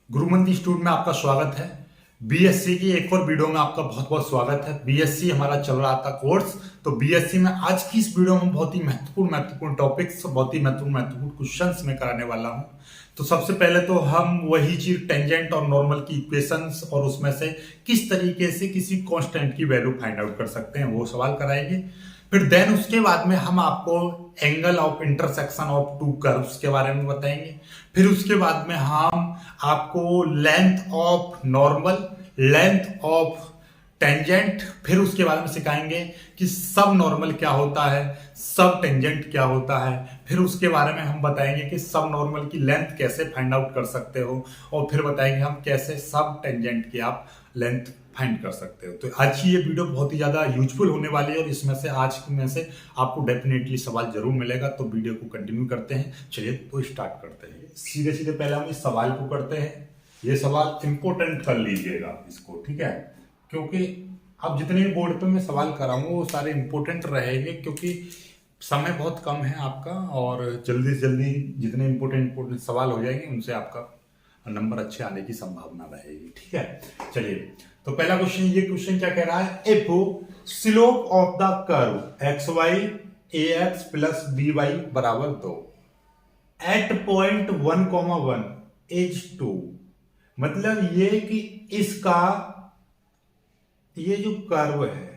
गुरुमंत्र institute में आपका स्वागत है। बीएससी की एक और वीडियो में आपका बहुत बहुत स्वागत है। बीएससी हमारा चल रहा था कोर्स, तो बीएससी में आज की इस वीडियो में बहुत ही महत्वपूर्ण टॉपिक्स, बहुत ही महत्वपूर्ण क्वेश्चंस में कराने वाला हूं। तो सबसे पहले तो हम वही चीज टेंजेंट और नॉर्मल की इक्वेशंस और उसमें से किस तरीके से किसी कांस्टेंट की वैल्यू फाइंड आउट कर सकते हैं वो सवाल कराएंगे। फिर देन उसके बाद में हम आपको angle of intersection of to curves के बारे में बताएंगे। फिर उसके बाद में हम आपको length of normal, length of tangent, फिर उसके बाद में सिखाएंगे कि सब नॉर्मल क्या होता है, सब टेंजेंट क्या होता है। फिर उसके बारे में हम बताएंगे कि सब नॉर्मल की लेंथ कैसे फाइंड आउट कर सकते हो, और फिर बताएंगे हम कैसे सब टेंजेंट की आप लेंथ फाइंड कर सकते हो। तो आज की ये वीडियो बहुत ही ज्यादा यूजफुल होने वाली है और इसमें से आज में से आपको डेफिनेटली सवाल जरूर मिलेगा। तो वीडियो को कंटिन्यू करते हैं। चलिए तो स्टार्ट करते हैं। सीधे सीधे पहले हम इस सवाल को करते हैं। ये सवाल इंपोर्टेंट कर लीजिएगा इसको, ठीक है, क्योंकि अब जितने भी बोर्ड पे मैं सवाल कराऊंगा वो सारे इंपॉर्टेंट रहेंगे, क्योंकि समय बहुत कम है आपका और जल्दी से जल्दी जितने इंपॉर्टेंट सवाल हो जाएंगे उनसे आपका नंबर अच्छे आने की संभावना रहेगी। ठीक है, चलिए तो पहला क्वेश्चन, ये क्वेश्चन क्या कह रहा है, if slope of the curve x y a x plus b y बराबर 2 एट पॉइंट 1,1 इज 2। मतलब ये कि इसका ये जो कर्व है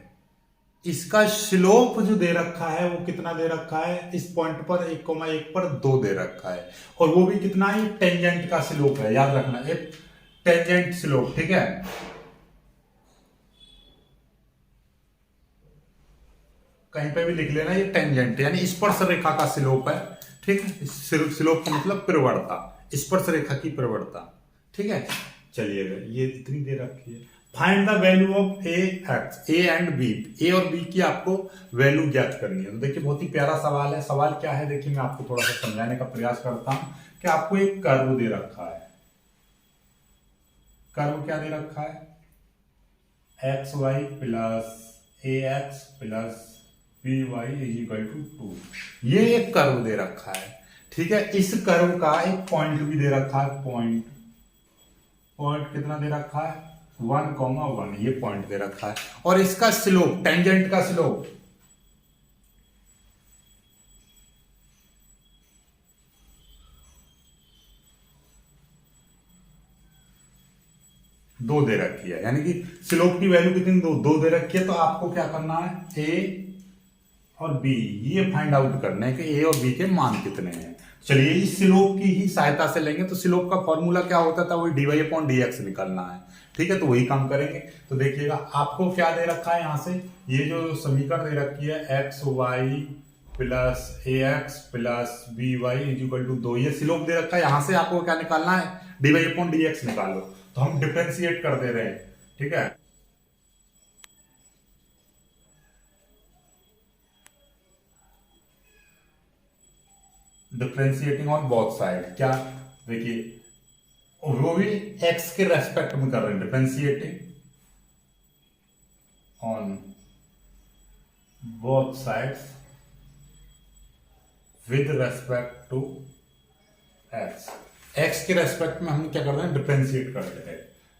इसका स्लोप जो दे रखा है वो कितना दे रखा है, इस पॉइंट पर 1,1 पर 2 दे रखा है, और वो भी कितना है, टेंजेंट का स्लोप है, याद रखना, एक टेंजेंट स्लोप। ठीक है, कहीं पे भी लिख लेना, ये टेंजेंट यानी स्पर्श रेखा का स्लोप है। ठीक है, स्लोप का मतलब प्रवणता, स्पर्श रेखा की प्रवणता। ठीक है, चलिएगा ये इतनी दे रखी है। Find the value of a x, a and b, a और बी की आपको वैल्यू ज्ञात करनी है। तो देखिए बहुत ही प्यारा सवाल है। सवाल क्या है, देखिए मैं आपको थोड़ा सा समझाने का प्रयास करता हूं कि आपको एक कर्व दे रखा है। कर्व क्या दे रखा है, x y plus a x plus b y is equal to 2। ये एक कर्व दे रखा है। ठीक है, इस कर्व का एक पॉइंट भी दे रखा है, पॉइंट कितना दे रखा है, 1,1, ये पॉइंट दे रखा है, और इसका स्लोप, टेंजेंट का स्लोप 2 दे रखी है, यानी कि स्लोप की वैल्यू कितनी, 2 दे रखी है। तो आपको क्या करना है, ए और बी ये फाइंड आउट करना है कि ए और बी के मान कितने हैं। चलिए इस स्लोप की ही सहायता से लेंगे। तो स्लोप का फॉर्मूला क्या होता था, वही dy अपॉन dx निकालना है। ठीक है, तो वही काम करेंगे। तो देखिएगा आपको क्या दे रखा है, यहां से ये जो समीकरण दे रखी है, x y plus a x plus b y is equal to 2, ये स्लोप दे रखा है। यहां से आपको क्या निकालना है, dy अपॉन dx निकालो। तो हम डिफरेंशिएट कर दे रहे हैं। ठीक है, डिफरेंशिएटिंग ऑन बोथ साइड, क्या, देखिए वो भी x के रेस्पेक्ट में कर रहे हैं, differentiating on both sides with respect to x के रेस्पेक्ट में हम क्या कर रहे हैं, डिफरेंशिएट कर रहे हैं।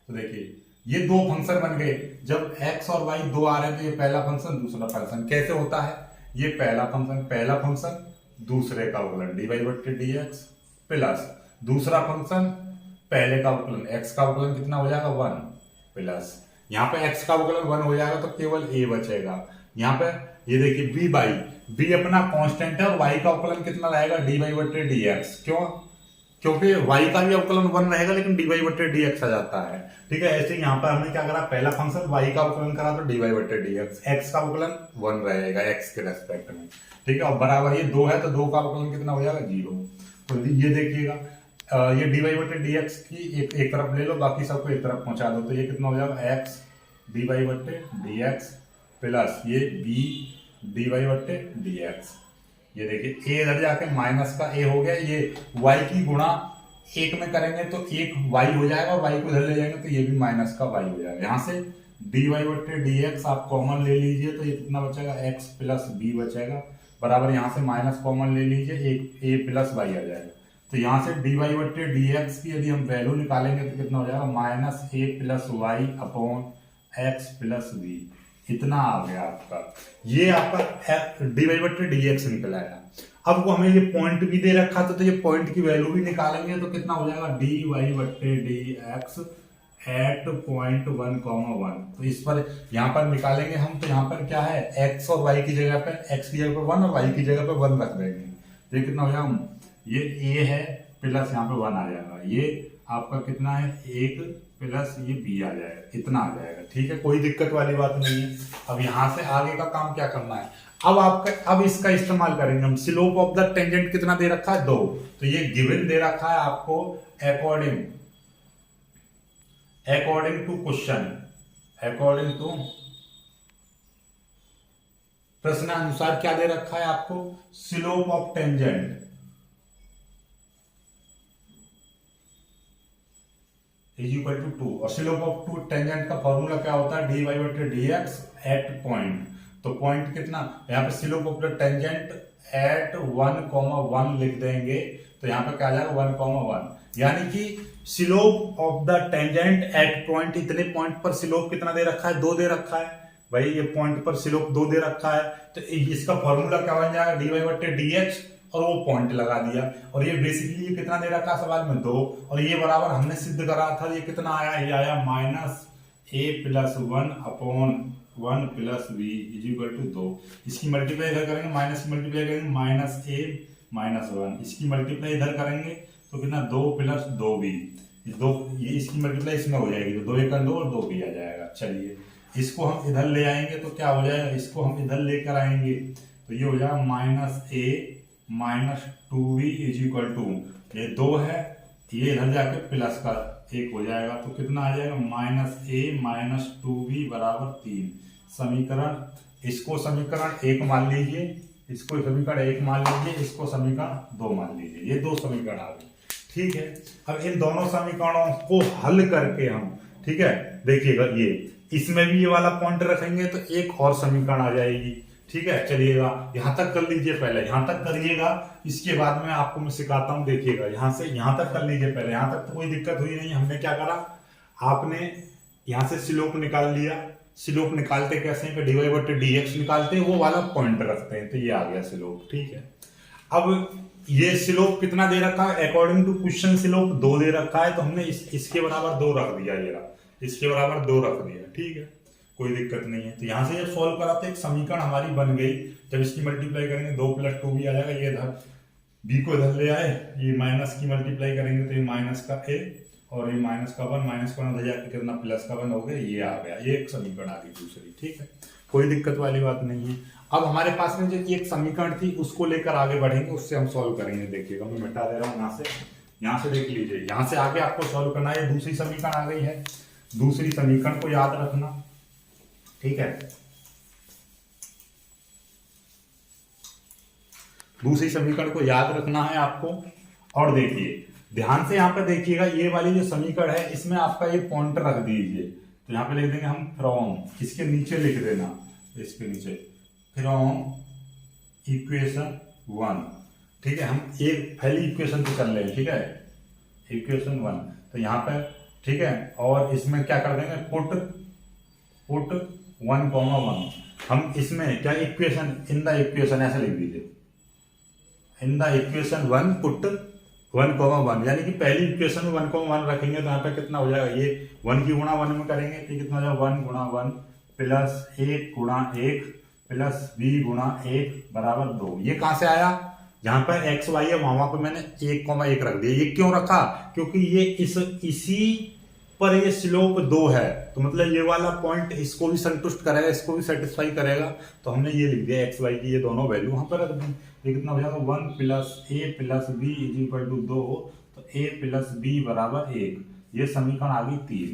तो देखिए ये दो फंक्शन बन गए। जब x और y दो आ रहे हैं तो ये पहला फंक्शन दूसरा फंक्शन कैसे होता है, ये पहला फंक्शन दूसरे का अवकलन dy/dx प्लस दूसरा फंक्शन पहले का अवकलन x का अवकलन कितना हो जाएगा, 1 प्लस यहाँ पे x का अवकलन 1 हो जाएगा तो केवल a बचेगा। यहाँ पे ये देखिए b अपना कांस्टेंट है और y का अवकलन कितना रहेगा, dy/dx। क्यों, क्योंकि y का भी अवकलन 1 रहेगा लेकिन dy/dx आ जाता है। ठीक है, ऐसे यहाँ पर हमने क्या करा, पहला फंक्शन y का अवकलन करा तो dy/dx, x का अवकलन 1 रहेगा x के रेस्पेक्ट में। ठीक है, और बराबर ये 2 है तो 2 का अवकलन कितना हो जाएगा, 0। तो ये देखिएगा ये dy/dx की एक तरफ ले लो, बाकी सबको एक तरफ पहुंचा दो, तो ये कितना हो जाएगा, x dy/dx प्लस ये b dy/dx। ये देखिए a इधर जाके माइनस का a हो गया, ये y की गुणा 1 में करेंगे तो 1 y हो जाएगा, और y को इधर ले जाएंगे तो ये भी माइनस का y हो जाएगा। यहाँ से dy/dx आप कॉमन ले लीजिए तो ये कितना बचेगा, x प्लस b बचेगा, बराबर यहाँ से माइनस कॉमन ले लीजिए, एक a प्लस y आ जाएगा। तो यहाँ से dy बट्टे डी एक्स की यदि हम वैल्यू निकालेंगे तो कितना हो जाएगा, minus a plus y upon x plus b, इतना आ गया आपका। ये आपका dy बट्टे डी एक्स निकल आया। अब वो हमें ये पॉइंट भी दे रखा था, तो ये पॉइंट की वैल्यू भी निकालेंगे तो कितना हो जाएगा, dy बट्टे डी एक्स एट पॉइंट 1,1। तो इस पर यहाँ पर निकालेंगे हम, तो यहाँ पर क्या है, x और y की जगह पे, x की जगह पे 1 और y की जगह पे 1 रख देंगे। तो ये कितना हो जाएगा, ये a है प्लस यहाँ पे 1 आ जाएगा, ये आपका कितना है 1 प्लस ये b आ जाएगा, इतना आ जाएगा। ठीक है, कोई दिक्कत वाली बात नहीं है। अब यहाँ से आगे का काम क्या करना है, अब इसका इस्तेमाल करेंगे हम। स्लोप ऑफ द टेंजेंट कितना दे रखा है, 2। तो ये गिवन दे रखा है आपको according to question, according to प्रश्नानुसार क्या दे रखा है आपको, slope of tangent is equal to 2। और स्लोप ऑफ टू टेंजेंट का फॉर्मूला क्या होता है, dy बटे डी एक्स एट पॉइंट। तो पॉइंट कितना, यहाँ पे slope of the tangent at 1,1 लिख देंगे, तो यहाँ पे क्या आ जाएगा 1,1, यानी कि slope of the tangent eight point, इतने पॉइंट पर स्लोप कितना दे रखा है, 2 दे रखा है भाई, ये पॉइंट पर स्लोप 2 दे रखा है। तो इसका फॉर्मूला क्या बन जाएगा, dy बटे डी एक्स, और वो पॉइंट लगा दिया। और ये बेसिकली ये कितना दे रखा है सवाल में, 2, और ये बराबर हमने सिद्ध करा था, ये कितना आया, ये आया minus a plus 1 upon 1 plus b is equal to 2। इसकी मल्टीप्लाई इधर करेंगे, माइनस की मल्टीप्लाई करेंगे, माइनस ए माइनस 1, इसकी मल्टीप्लाई इधर करेंगे तो कितना 2 प्लस 2b, ये इसकी मल्टीप्लाई इसमें हो जाएगी, तो 2 1 2 और 2b आ जाएगा। चलिए इसको हम इधर ले आएंगे तो क्या हो जाएगा, इसको हम इधर लेकर आएंगे तो ये हो जाएगा minus a minus 2b is equal to, ये 2 है, ये इधर जाके प्लस का 1 हो जाएगा, तो कितना आ जाएगा माइनस ए माइनस 2b बराबर 3। समीकरण, इसको समीकरण 1 मान लीजिए, इसको समीकरण 1 मान लीजिए, इसको समीकरण 2 मान लीजिए, ये 2 समीकरण आ गए। ठीक है, अब इन दोनों समीकरणों को हल करके हम, ठीक है, देखिएगा ये इसमें भी ये वाला पॉइंट रखेंगे तो एक और समीकरण आ जाएगी। ठीक है, चलिएगा यहां तक कर लीजिए, पहले यहां तक करिएगा, इसके बाद में आपको मैं सिखाता हूं। देखिएगा यहां से यहां तक कर लीजिए, पहले यहां तक तो कोई दिक्कत हुई नहीं। हमने क्या करा, आपने यहां से स्लोप निकाल लिया। स्लोप निकालते कैसे हैं, dy बटे dx निकालते हैं, वो वाला पॉइंट रखते हैं, तो ये आ गया स्लोप। ठीक है, अब ये स्लोप कितना दे रखा है, अकॉर्डिंग टू क्वेश्चन स्लोप 2 दे रखा है, तो हमने इसके बराबर 2 रख दिया, ये इसके बराबर 2 रख दिया। ठीक है, कोई दिक्कत नहीं है। तो यहाँ से जब सॉल्व करा तो एक समीकरण हमारी बन गई। जब इसकी मल्टीप्लाई करेंगे 2 प्लस 2 भी आ जाएगा, ये इधर b को इधर ले आए, ये माइनस की मल्टीप्लाई करेंगे तो ये माइनस का a और ये माइनस का 1, माइनस का 1 उधर जाके कितना प्लस का 1 हो गया, ये आ गया, ये एक समीकरण आ गई दूसरी। ठीक है, कोई दिक्कत वाली बात नहीं है। अब हमारे पास में जो एक समीकरण थी उसको लेकर आगे बढ़ेंगे, उससे हम सॉल्व करेंगे। देखिएगा मैं मिटा दे रहा हूँ यहाँ से देख लीजिए, यहाँ से आगे आपको सॉल्व करना है। दूसरी समीकरण आ गई है, दूसरी समीकरण को याद रखना। ठीक है, दूसरी समीकरण को याद रखना है आपको। और देखिए ध्यान से यहाँ पे देखिएगा, ये वाली जो समीकरण है इसमें आपका ये पॉइंटर रख दीजिए। तो यहाँ पे लिख देंगे हम फ्रॉम, इसके नीचे लिख देना, इसके नीचे फ्रॉम इक्वेशन 1। ठीक है, हम एक पहली इक्वेशन पे चल रहे हैं। ठीक है, इक्वेशन 1, तो यहाँ पे ठीक है, और इसमें क्या कर देंगे, पुट 1,1। हम इसमें क्या इक्वेशन, इन द इक्वेशन ऐसे लिख दीजिए, इन द इक्वेशन 1 पुट 1,1, यानी कि पहली इक्वेशन में 1,1 रखेंगे तो यहाँ पे कितना हो जाएगा, ये 1 की गुणा 1 में करेंगे तो कितना हो जाएगा 1 गुणा 1 प्लस 1 गुणा 1 प्लस b गुणा 1 बराबर 2। ये कहां से आया, जहां पर एक्स वाई है वहां पे मैंने 1,1 रख दिया। ये क्यों रखा, क्योंकि ये इसी पर ये स्लोप 2 है, तो मतलब ये वाला पॉइंट इसको भी संतुष्ट करेगा, इसको भी सेटिस्फाई करेगा। तो हमने ये लिख दिया एक्स वाई की ये दोनों वैल्यू वहां पर रख दी। ये कितना हो जाएगा 1 plus a plus b is equal to 2, तो a प्लस b बराबर 1। ये समीकरण आ गई 3।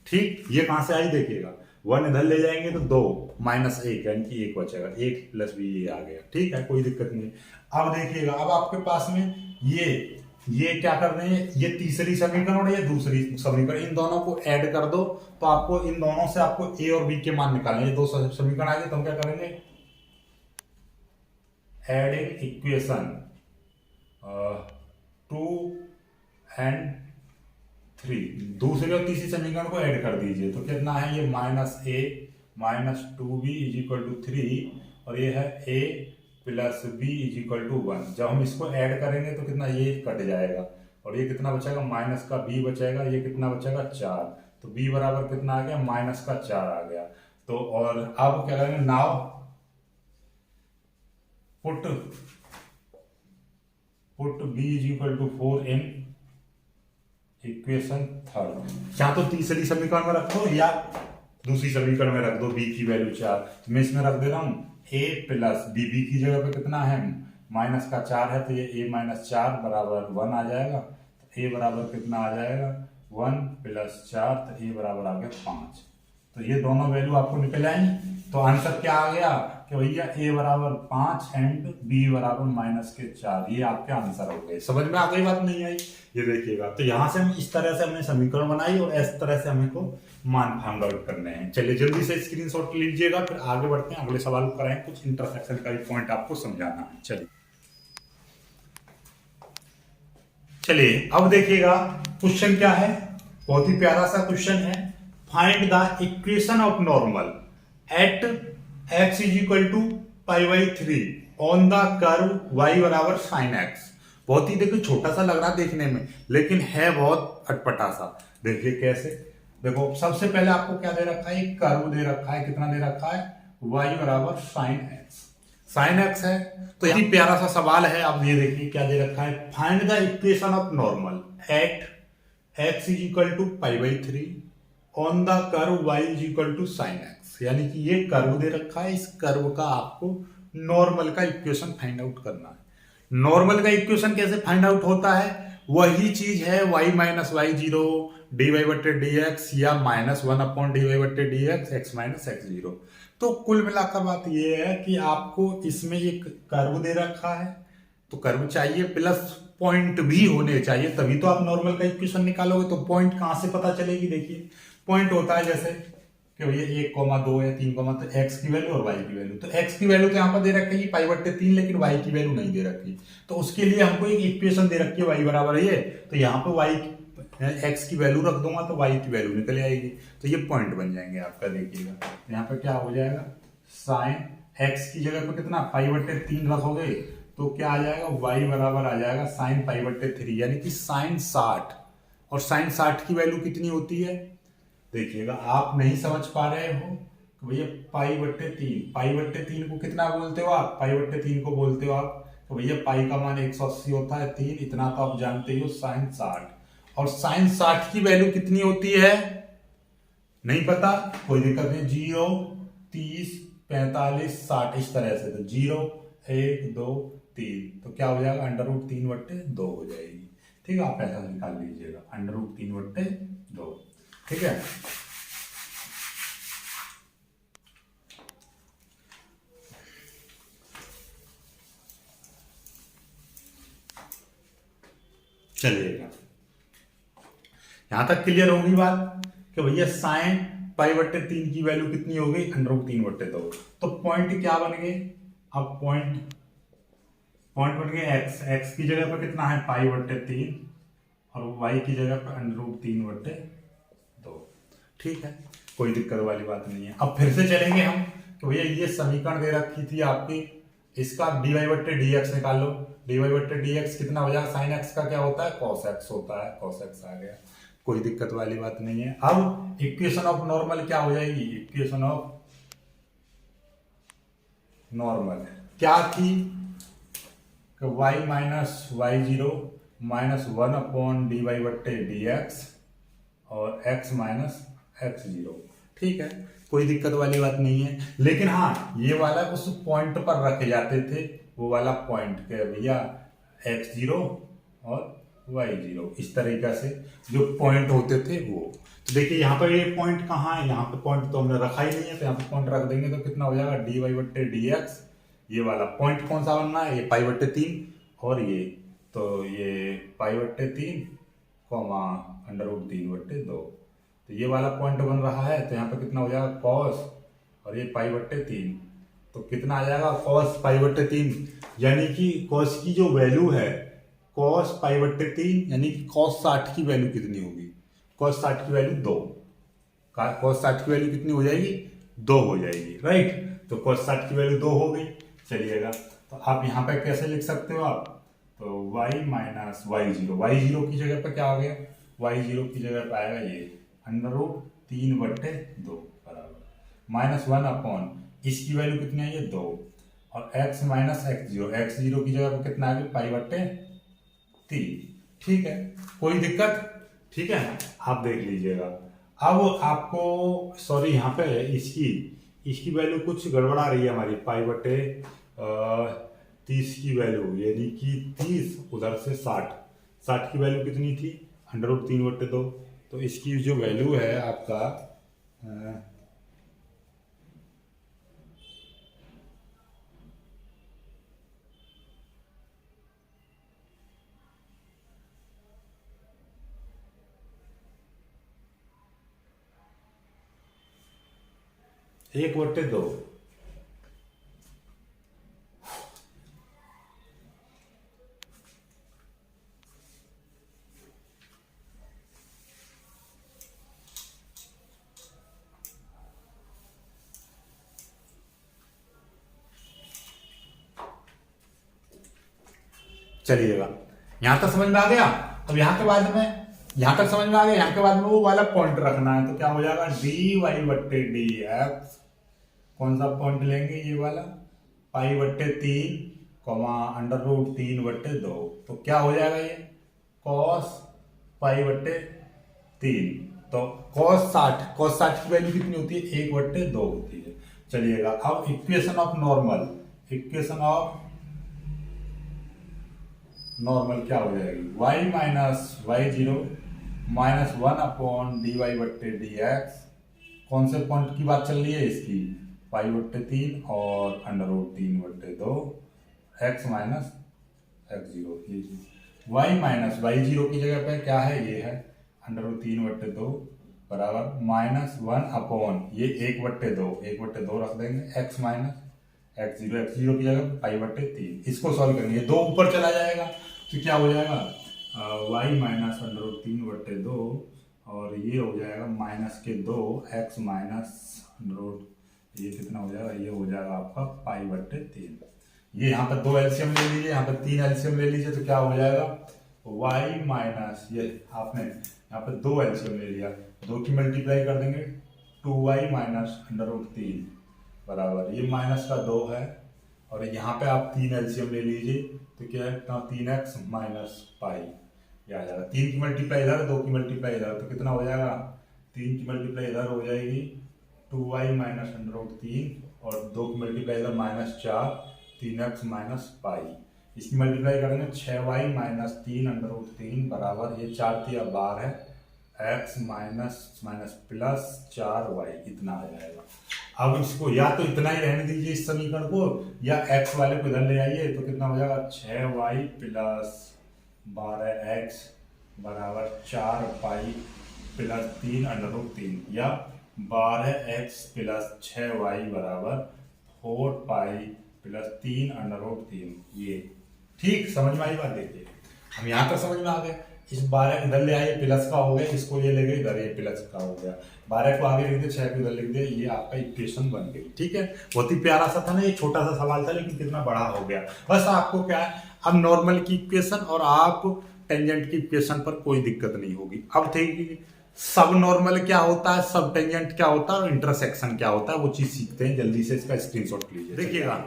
ठीक, ये कहां से आई देखिएगा, 1 इधर ले जाएंगे तो 2 माइनस 1 यानी कि 1 बचेगा, 1 प्लस b ये आ गया। ठीक है, कोई दिक्कत नहीं। अब देखिएगा, अब आपके पास में ये क्या कर रहे हैं, ये तीसरी समीकरण और ये दूसरी समीकरण, इन दोनों को ऐड कर दो तो आपको इन दोनों से आपको a और b के मान निकालने। ये 2 समीकरण आ गए, तो हम क्या करेंगे, एडिंग इक्वेशन 2 और 3, दूसरे और तीसरी समीकरण को ऐड कर दीजिए तो कितना है ये -2b = 3 और ये है a + b = 1। जब हम इसको ऐड करेंगे तो कितना ये कट जाएगा और ये कितना बचेगा माइनस का b बचेगा, ये कितना बचेगा 4, तो b बराबर कितना आ गया -4 आ गया। तो और अब क्या करेंगे, now put b = 4 in equation third. या तो तीसरी समीकरण में रख दो या दूसरी समीकरण में रख दो b की वैल्यू 4। तो मैं इसमें रख दे रहा हूं a + b, b की जगह पे कितना है -4 है तो ये a - 4 = 1 आ जाएगा। तो a बराबर कितना आ जाएगा 1 + 4, तो a बराबर आ गया 5। तो ये दोनों वैल्यू आपको निकल आएंगी। तो आंसर क्या आ गया कि भैया a बराबर 5 एंड b बराबर -4। ये आपके आंसर हो गए। समझ में आ गई बात, नहीं आई? ये देखिएगा, तो यहाँ से हम इस तरह से हमने समीकरण बनाई और इस तरह से हमें को मान फाइंड आउट करने हैं। चलिए जल्दी से स्क्रीनशॉट लीजिएगा, फिर आगे बढ़ते हैं, अगले सवाल को कराएं। कुछ इंटरसेक्शन का भी पॉइंट आपको समझाना है। चलिए अब देखिएगा क्वेश्चन क्या है, बहुत ही प्यारा सा क्वेश्चन है। Find the equation of normal at x = π/3 on the curve y = sin x। बहुत ही देखो छोटा सा लग रहा है देखने में, लेकिन है बहुत अटपटा सा। देखिए कैसे, देखो सबसे पहले आपको क्या दे रखा है, एक कर्व दे रखा है। कितना दे रखा है, y = sin x। sin x है तो यही प्यारा सा सवाल है। अब ये देखिए क्या दे रखा है, find the equation of normal at x = π/3 on the curve y = sin x। यानी कि ये कर्व दे रखा है, इस कर्व का आपको नॉर्मल का इक्वेशन फाइंड आउट करना है। नॉर्मल का इक्वेशन कैसे फाइंड आउट होता है, वही चीज है y - y0 dy/dx या -1/dy/dx x - x0। तो कुल मिलाकर बात ये है कि आपको इसमें एक कर्व दे रखा है, तो कर्व चाहिए प्लस पॉइंट भी होने चाहिए, तभी तो आप नॉर्मल का इक्वेशन निकालोगे। तो पॉइंट कहां से पता चलेगी, देखिए पॉइंट होता है जैसे कि भैया 1, 2 या 3, तो x की वैल्यू और y की वैल्यू। तो x की वैल्यू तो यहाँ पर दे रखी है π/3, लेकिन y की वैल्यू नहीं दे रखी। तो उसके लिए हमको एक इक्वेशन दे रखी है y बराबर ये, तो यहाँ पे x की वैल्यू रख दूंगा तो y की वैल्यू निकल आएगी। तो ये पॉइंट बन जाएंगे आपका। देखिएगा यहाँ पे क्या हो जाएगा, साइन x की जगह पे कितना π/3 रखोगे तो क्या आ जाएगा, y बराबर आ जाएगा साइन π/3, यानी कि साइन 60। और साइन 60 की वैल्यू कितनी होती है, देखिएगा आप नहीं समझ पा रहे हो तो भैया π/3 को कितना बोलते हो आप, π/3 को बोलते हो आप तो भैया पाई का मान 180 होता है 3, इतना तो आप जानते ही हो साइन 60। और साइन 60 की वैल्यू कितनी होती है, नहीं पता, कोई दिक्कत नहीं, 0, 30, 45, 60 इस तरह से। तो 0, 1, 2, 3, तो क्या हो जाएगा √3/2 हो जाएगी। ठीक है, आप ऐसा निकाल लीजिएगा √3/2। ठीक है, चलिएगा यहां तक क्लियर होगी बात कि भैया साइन π/3 की वैल्यू कितनी हो गई, √3/2। तो पॉइंट क्या बन गए, अब पॉइंट बन गए x की जगह पर कितना है π/3 और y की जगह पर √3/2। ठीक है, कोई दिक्कत वाली बात नहीं है। अब फिर से चलेंगे हम कि भैया ये समीकरण दे रखी थी आपकी, इसका dy/dx निकाल लो। dy/dx कितना हो जाएगा, साइन x का क्या होता है cos x होता है, cos x आ गया, कोई दिक्कत वाली बात नहीं है। अब इक्वेशन ऑफ नॉर्मल क्या हो जाएगी, इक्वेशन ऑफ नॉर्मल क्या थी, y - y0 -1/dy/dx और x - x0। ठीक है, कोई दिक्कत वाली बात नहीं है। लेकिन हाँ, ये वाला उस पॉइंट पर रखे जाते थे, वो वाला पॉइंट के भैया x0 और y0, इस तरीका से जो पॉइंट होते थे वो। तो देखिए यहाँ पर ये पॉइंट कहाँ है, यहाँ पे पॉइंट तो हमने रखा ही नहीं है, तो यहाँ पे पॉइंट रख देंगे तो कितना हो जाएगा dy/dx। ये वाला पॉइंट कौन सा बनना है, ये π/3 और ये, तो ये π/3 √3/2। तो ये वाला पॉइंट बन रहा है, तो यहाँ पे कितना हो जाएगा cos और ये π/3, तो कितना आ जाएगा cos π/3, यानी कि cos की जो वैल्यू है, cos पाई बट्टे 3 यानी कि cos 60 की वैल्यू कितनी होगी? cos 60 की वैल्यू 2। cos 60 की वैल्यू कितनी हो जाएगी? 2 हो जाएगी, राइट। तो cos 60 की वैल्यू 2 हो गई। चलिएगा, तो आप यहाँ पे कैसे लिख सकते हो आप? तो y माइनस वाई जीरो की जगह पर क्या आ गया? y0 की जगह पर आएगा ये √3/2 बराबर -1 इसकी वैल्यू कितनी आई है? 2। और x माइनस x0 की जगह पर कितना आ गया? पाई/3। ठीक है, कोई दिक्कत? ठीक है, आप देख लीजिएगा। अब आपको सॉरी यहाँ पे इसकी वैल्यू कुछ गड़बड़ा रही है हमारी। पाई/30 की वैल्यू यानी कि 30 उधर से 60 की वैल्यू कितनी थी? √3/2। तो इसकी जो वैल्यू है आपका एक बट्टे दो। चलिएगा, यहां तक समझ में आ गया। अब यहाँ के बाद में यहां तक समझ में आ गया। यहाँ के बाद में वो वाला पॉइंट रखना है। तो क्या हो जाएगा? dy/dx। कौन सा पॉइंट लेंगे? ये वाला पाई/3 √3/2। तो क्या हो जाएगा? ये cos पाई/3। तो cos 60 की वैल्यू कितनी होती है? 1/2 होती है। चलिएगा, अब इक्वेशन ऑफ नॉर्मल क्या हो जाएगी? y minus y0 -1/dy/dx। कौन से पॉइंट की बात चल रही है इसकी? पाई/3 और √3/2 x माइनस x0। ये y माइनस y0 की जगह पे क्या है? ये है √3/2 बराबर -1 ये 1/2 रख देंगे। x माइनस x0 की जगह पाई/3। इसको सॉल्व करेंगे, 2 ऊपर चला जाएगा तो क्या हो जाएगा? y माइनस √3/2 और ये हो जाएगा -2 x माइनस ये कितना हो जाएगा? ये हो जाएगा आपका पाई/3। ये यहाँ पर 2 एलसीएम ले लीजिए, यहाँ पर 3 एलसीएम ले लीजिए, तो क्या हो जाएगा? y माइनस ये आपने यहाँ पर 2 एलसीएम ले लिया, 2 की मल्टीप्लाई कर देंगे 2y माइनस √3 बराबर ये -2 है। और यहाँ पे आप 3 एलसीएम ले लीजिए, तो क्या है? 3x माइनस पाई ये आ जाएगा। 3 की मल्टीप्लाई इधर, 2 की मल्टीप्लाई इधर, तो कितना हो जाएगा? 3 की मल्टीप्लाई इधर हो जाएगी 2y माइनस √3 और 2 की मल्टीप्लाई इधर -4 3x माइनस पाई। इसकी मल्टीप्लाई करेंगे 6y माइनस 3 बराबर ये 4 3 12 है x माइनस प्लस 4y इतना आ जाएगा। अब इसको या तो इतना ही रहने दीजिए इस समीकरण को, या x वाले को इधर ले आइए, तो कितना हो जाएगा? 6y प्लस 12x बराबर 4 पाई प्लस 3 या 12x प्लस 6y बराबर 4 पाई प्लस 3 ये ठीक समझ में आई बात? देखिए हम यहाँ तक समझ में आ गए। इस 12 इधर ले आए, प्लस का हो गया, इसको ये ले गए इधर, ये प्लस का हो गया, 12 को आगे लिख दे, 6 को इधर लिख दे, ये आपका इक्वेशन बन गई। ठीक है, बहुत ही प्यारा सा था ना, ये छोटा सा सवाल था लेकिन कितना बड़ा हो गया। बस आपको क्या है, अब नॉर्मल की इक्वेशन और आप टेंजेंट की इक्वेशन पर कोई दिक्कत नहीं होगी। अब देखिए सब नॉर्मल क्या होता है, सब टेंजेंट क्या होता है और इंटरसेक्शन क्या होता है, वो चीज सीखते हैं। जल्दी से इसका स्क्रीनशॉट लीजिए। देखिएगा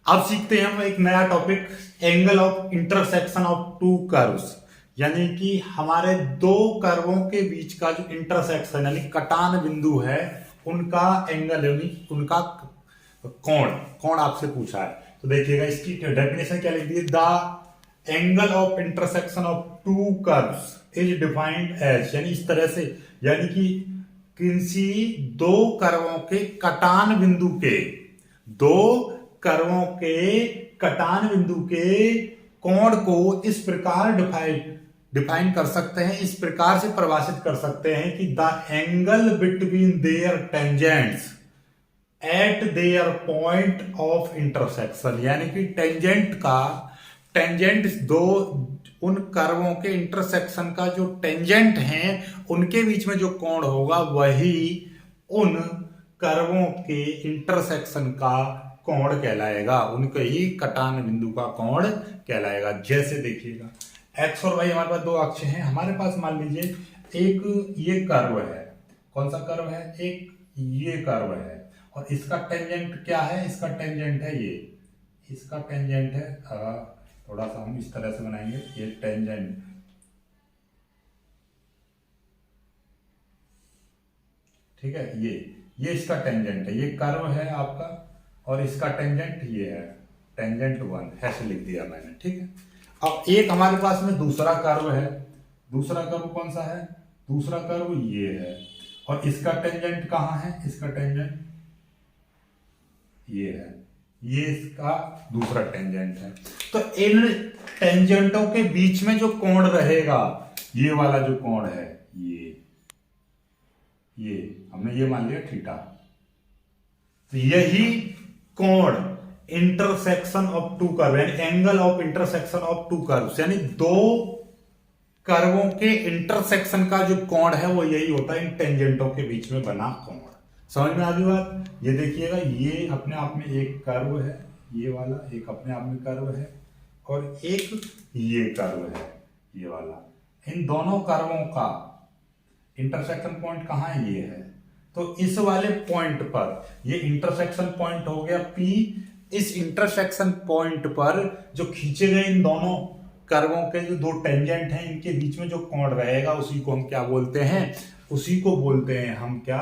अब सीखते हैं हम एक नया topic, angle of intersection of 2 curves. यानी कि हमारे 2 कर्वों के बीच का जो इंटरसेक्शन यानी कटान बिंदु है, उनका एंगल यानी उनका कोण आपसे पूछा है। तो देखिएगा इसकी डेफिनेशन क्या लिख दी है? The angle of intersection of 2 curves is defined as, यानी इस तरह से, यानी कि किसी 2 कर्वों के कटान बिंदु के 2 कर्वों के कटान बिंदु के कोण को इस प्रकार डिफाइन कर सकते हैं, इस प्रकार से परिभाषित कर सकते हैं कि the angle between their tangents at their point of intersection, यानी कि टेंजेंट 2 उन कर्वों के इंटरसेक्शन का जो टेंजेंट हैं उनके बीच में जो कोण होगा वही उन कर्वों के इंटरसेक्शन का कोण कहलाएगा, उनके ही कटान बिंदु का कोण कहलाएगा। जैसे देखिएगा एक्स और वाई हमारे पास दो अक्ष हैं, हमारे पास मान लीजिए एक ये कर्व है, कौन सा कर्व है, एक ये कर्व है और इसका टेंजेंट क्या है, इसका टेंजेंट है ये, इसका टेंजेंट है थोड़ा सा हम इस तरह से बनाएंगे, ये टेंजेंट, ठीक है, ये इसका टेंजेंट है, ये कर्व है आपका और इसका टेंजेंट ये है, टेंजेंट 1 ऐसे लिख दिया मैंने, ठीक है। अब एक हमारे पास में दूसरा कर्व है, दूसरा कर्व कौन सा है, दूसरा कर्व ये है और इसका टेंजेंट कहाँ है, इसका टेंजेंट ये है, ये इसका दूसरा टेंजेंट है। तो इन टेंजेंटों के बीच में जो कोण रहेगा, ये वाला जो कोण है, ये हमने ये मान लिया थीटा, तो यही कोण इंटरसेक्शन ऑफ टू कर्व यानी angle of intersection of to curves, यानी दो कर्वों के इंटरसेक्शन का जो कोण है वो यही होता है इन टेंजेंटों के बीच में बना कोण। समझ में आ गई बात। ये देखिएगा ये अपने आप में एक कर्व है, ये वाला एक अपने आप में कर्व है और एक ये कर्व है, ये वाला, इन दोनों कर्वों का इंटरसेक्शन पॉइंट कहाँ है, ये है। तो इस वाले पॉइंट पर, ये इंटरसेक्शन पॉइंट हो गया P, इस इंटरसेक्शन पॉइंट पर जो खींचे गए इन दोनों कर्वों के जो दो टेंजेंट हैं इनके बीच में जो कोण रहेगा उसी को हम क्या बोलते हैं, उसी को बोलते हैं हम क्या,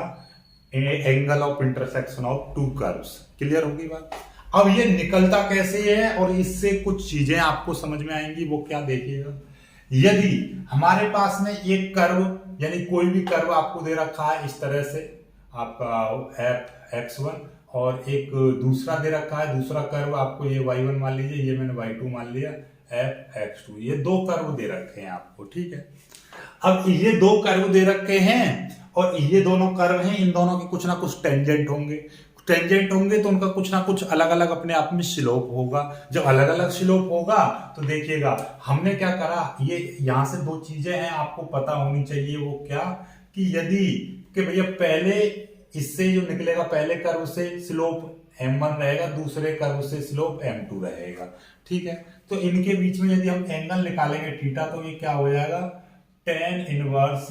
angle of intersection of to curves. Clear होगी बात। अब ये निकलता कैसे है और इससे कुछ चीजें आपको समझ में आएंगी, वो क्या देखिएगा। यदि हमारे पास में एक कर्व यानी कोई भी कर्व आपको दे रखा है इस तरह से, आपका x1 और एक दूसरा दे रखा है, दूसरा कर्व आपको ये y1 मान लीजिए, ये मैंने y2 मान लिया, fx2, ये दो कर्व दे रखे हैं आपको, ठीक है। अब ये दो कर्व दे रखे हैं और ये दोनों कर्व हैं, इन दोनों के कुछ ना कुछ टेंजेंट होंगे, टेंजेंट होंगे तो उनका कुछ ना कुछ अलग अलग अपने आप में स्लोप होगा। जब अलग अलग स्लोप होगा तो देखिएगा हमने क्या करा, ये यहां से दो चीजें हैं आपको पता होनी चाहिए, वो क्या, कि यदि कि भैया पहले इससे जो निकलेगा पहले कर्व से स्लोप m1 रहेगा, दूसरे कर्व से स्लोप m2 रहेगा, ठीक है। तो इनके बीच में यदि हम एंगल निकालेंगे थीटा, तो ये क्या हो जाएगा, tan inverse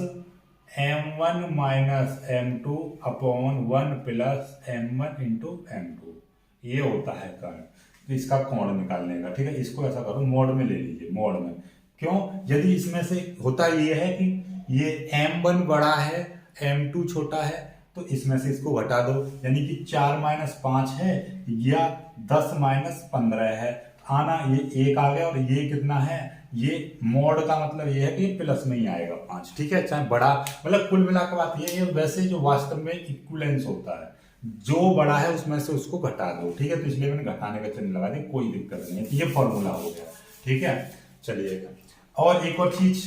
m1 minus m2 upon 1 plus m1 into m2, ये होता है कर्ण। तो इसका कोण निकालने का, ठीक है। इसको ऐसा करो मोड में ले लीजिए, मोड में क्यों, यदि इसमें से होता ये है कि ये m1 बड़ा है m2 छोटा है, तो इसमें से इसको घटा दो, यानी कि 4 माइनस 5 है या 10 माइनस 15 है, आना ये 1 आ गया और ये कितना है, ये मोड का मतलब ये है कि प्लस में ही आएगा 5, ठीक है। चाहे बड़ा, मतलब कुल मिलाकर बात ये है, वैसे जो वास्तव में इक्विवेलेंस होता है, जो बड़ा है उसमें से उसको घटा दो, ठीक है। तो इसलिए मैंने घटाने का चिन्ह लगा दिया, कोई दिक्कत नहीं है, ये फॉर्मूला हो गया, ठीक है। चलिएगा और एक और चीज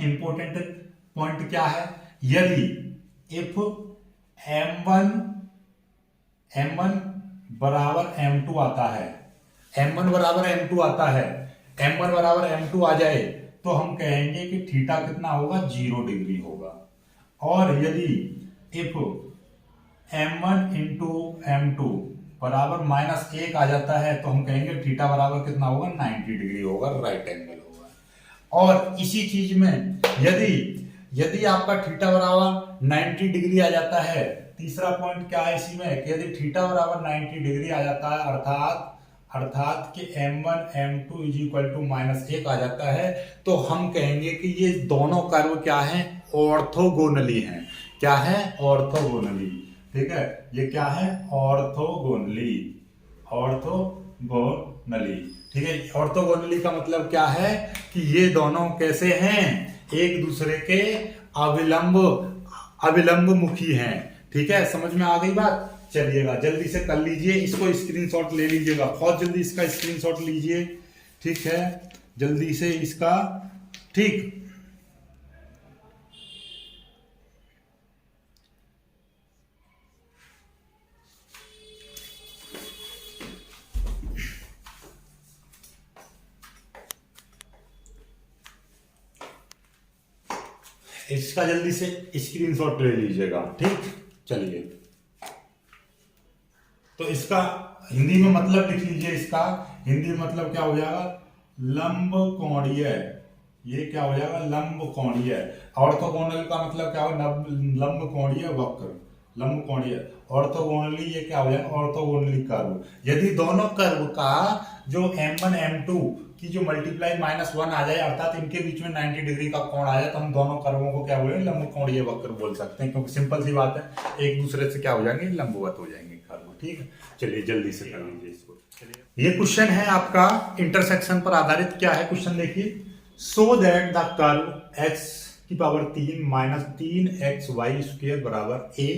इंपॉर्टेंट पॉइंट क्या है, यदि इफ m1 बराबर m2 आता है, m1 बराबर m2 आता है, m1 बराबर m2 आ जाए तो हम कहेंगे कि थीटा कितना होगा, 0 डिग्री होगा। और यदि इफ m1 इंटू m2 बराबर -1 आ जाता है तो हम कहेंगे थीटा बराबर कितना होगा, 90 डिग्री होगा, राइट एंगल होगा। और इसी चीज में यदि आपका थीटा बराबर 90 डिग्री आ जाता है, तीसरा पॉइंट क्या है इसी में, कि यदि थीटा बराबर 90 डिग्री आ जाता है अर्थात कि m1 m2 is equal to -1 आ जाता है, तो हम कहेंगे कि ये दोनों कर्व क्या हैं, ऑर्थोगोनली हैं। क्या है, ऑर्थोगोनली, ठीक है। ये क्या है, ऑर्थोगोनली, ठीक है। ऑर्थोगोनली का मतलब क्या है कि ये दोनों कैसे हैं, एक दूसरे के अविलंब मुखी हैं, ठीक है। समझ में आ गई बात। चलिएगा जल्दी से कर लीजिए, इसको स्क्रीनशॉट ले लीजिएगा, बहुत जल्दी इसका स्क्रीनशॉट लीजिए, ठीक है, जल्दी से इसका, ठीक। इसका जल्दी से स्क्रीनशॉट ले लीजिएगा, ठीक। चलिए, तो इसका हिंदी में मतलब लिख लीजिए। इसका हिंदी में मतलब क्या हो जाएगा, लंब कोणीय। ये क्या हो जाएगा, लंब कोणीय। ऑर्थोगोनल का मतलब क्या हो, लंब कोणीय वक्र, लंब कोणीय। ऑर्थोगोनली ये क्या हो जाएगा, ऑर्थोगोनली कर्व। यदि दोनों कर्व का जो m1 m2 की जो मल्टीप्लाई -1 आ जाए, अर्थात इनके बीच में 90 डिग्री का कोण आ जाए, तो हम दोनों कर्वों को क्या बोलेंगे, लंब कोणीय वक्र बोल सकते हैं, क्योंकि सिंपल सी बात है, एक दूसरे से क्या हो जाएंगे, लंबवत हो जाएंगे कर्व, ठीक है। चलिए जल्दी से कर लीजिए इसको। ये क्वेश्चन है आपका इंटरसेक्शन पर आधारित। क्या है क्वेश्चन, देखिए। So that the curve x की पावर 3 माइनस 3xy² बराबर a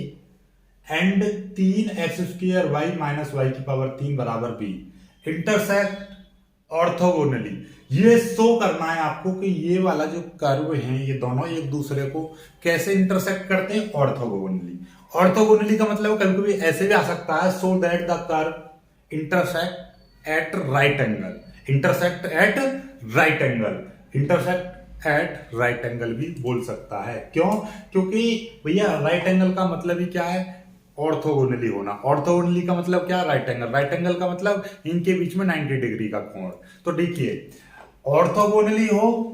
and 3x² y minus y की पावर 3 बराबर b इंटरसेक्ट ऑर्थोगोनली। ये शो करना है आपको कि ये वाला जो कर्व है, ये दोनों एक दूसरे को कैसे इंटरसेक्ट करते हैं, ऑर्थोगोनली। ऑर्थोगोनली का मतलब कभी कभी ऐसे भी आ सकता है, so that the curve intersect at right angle, intersect at right angle, intersect at right angle भी बोल सकता है। क्यों, क्योंकि भैया राइट एंगल का मतलब ही क्या है, ऑर्थोगोनली होना। ऑर्थोगोनली का मतलब क्या, राइट एंगल। राइट एंगल का मतलब इनके बीच में 90 डिग्री का कोण। तो देखिए, ऑर्थोगोनली हो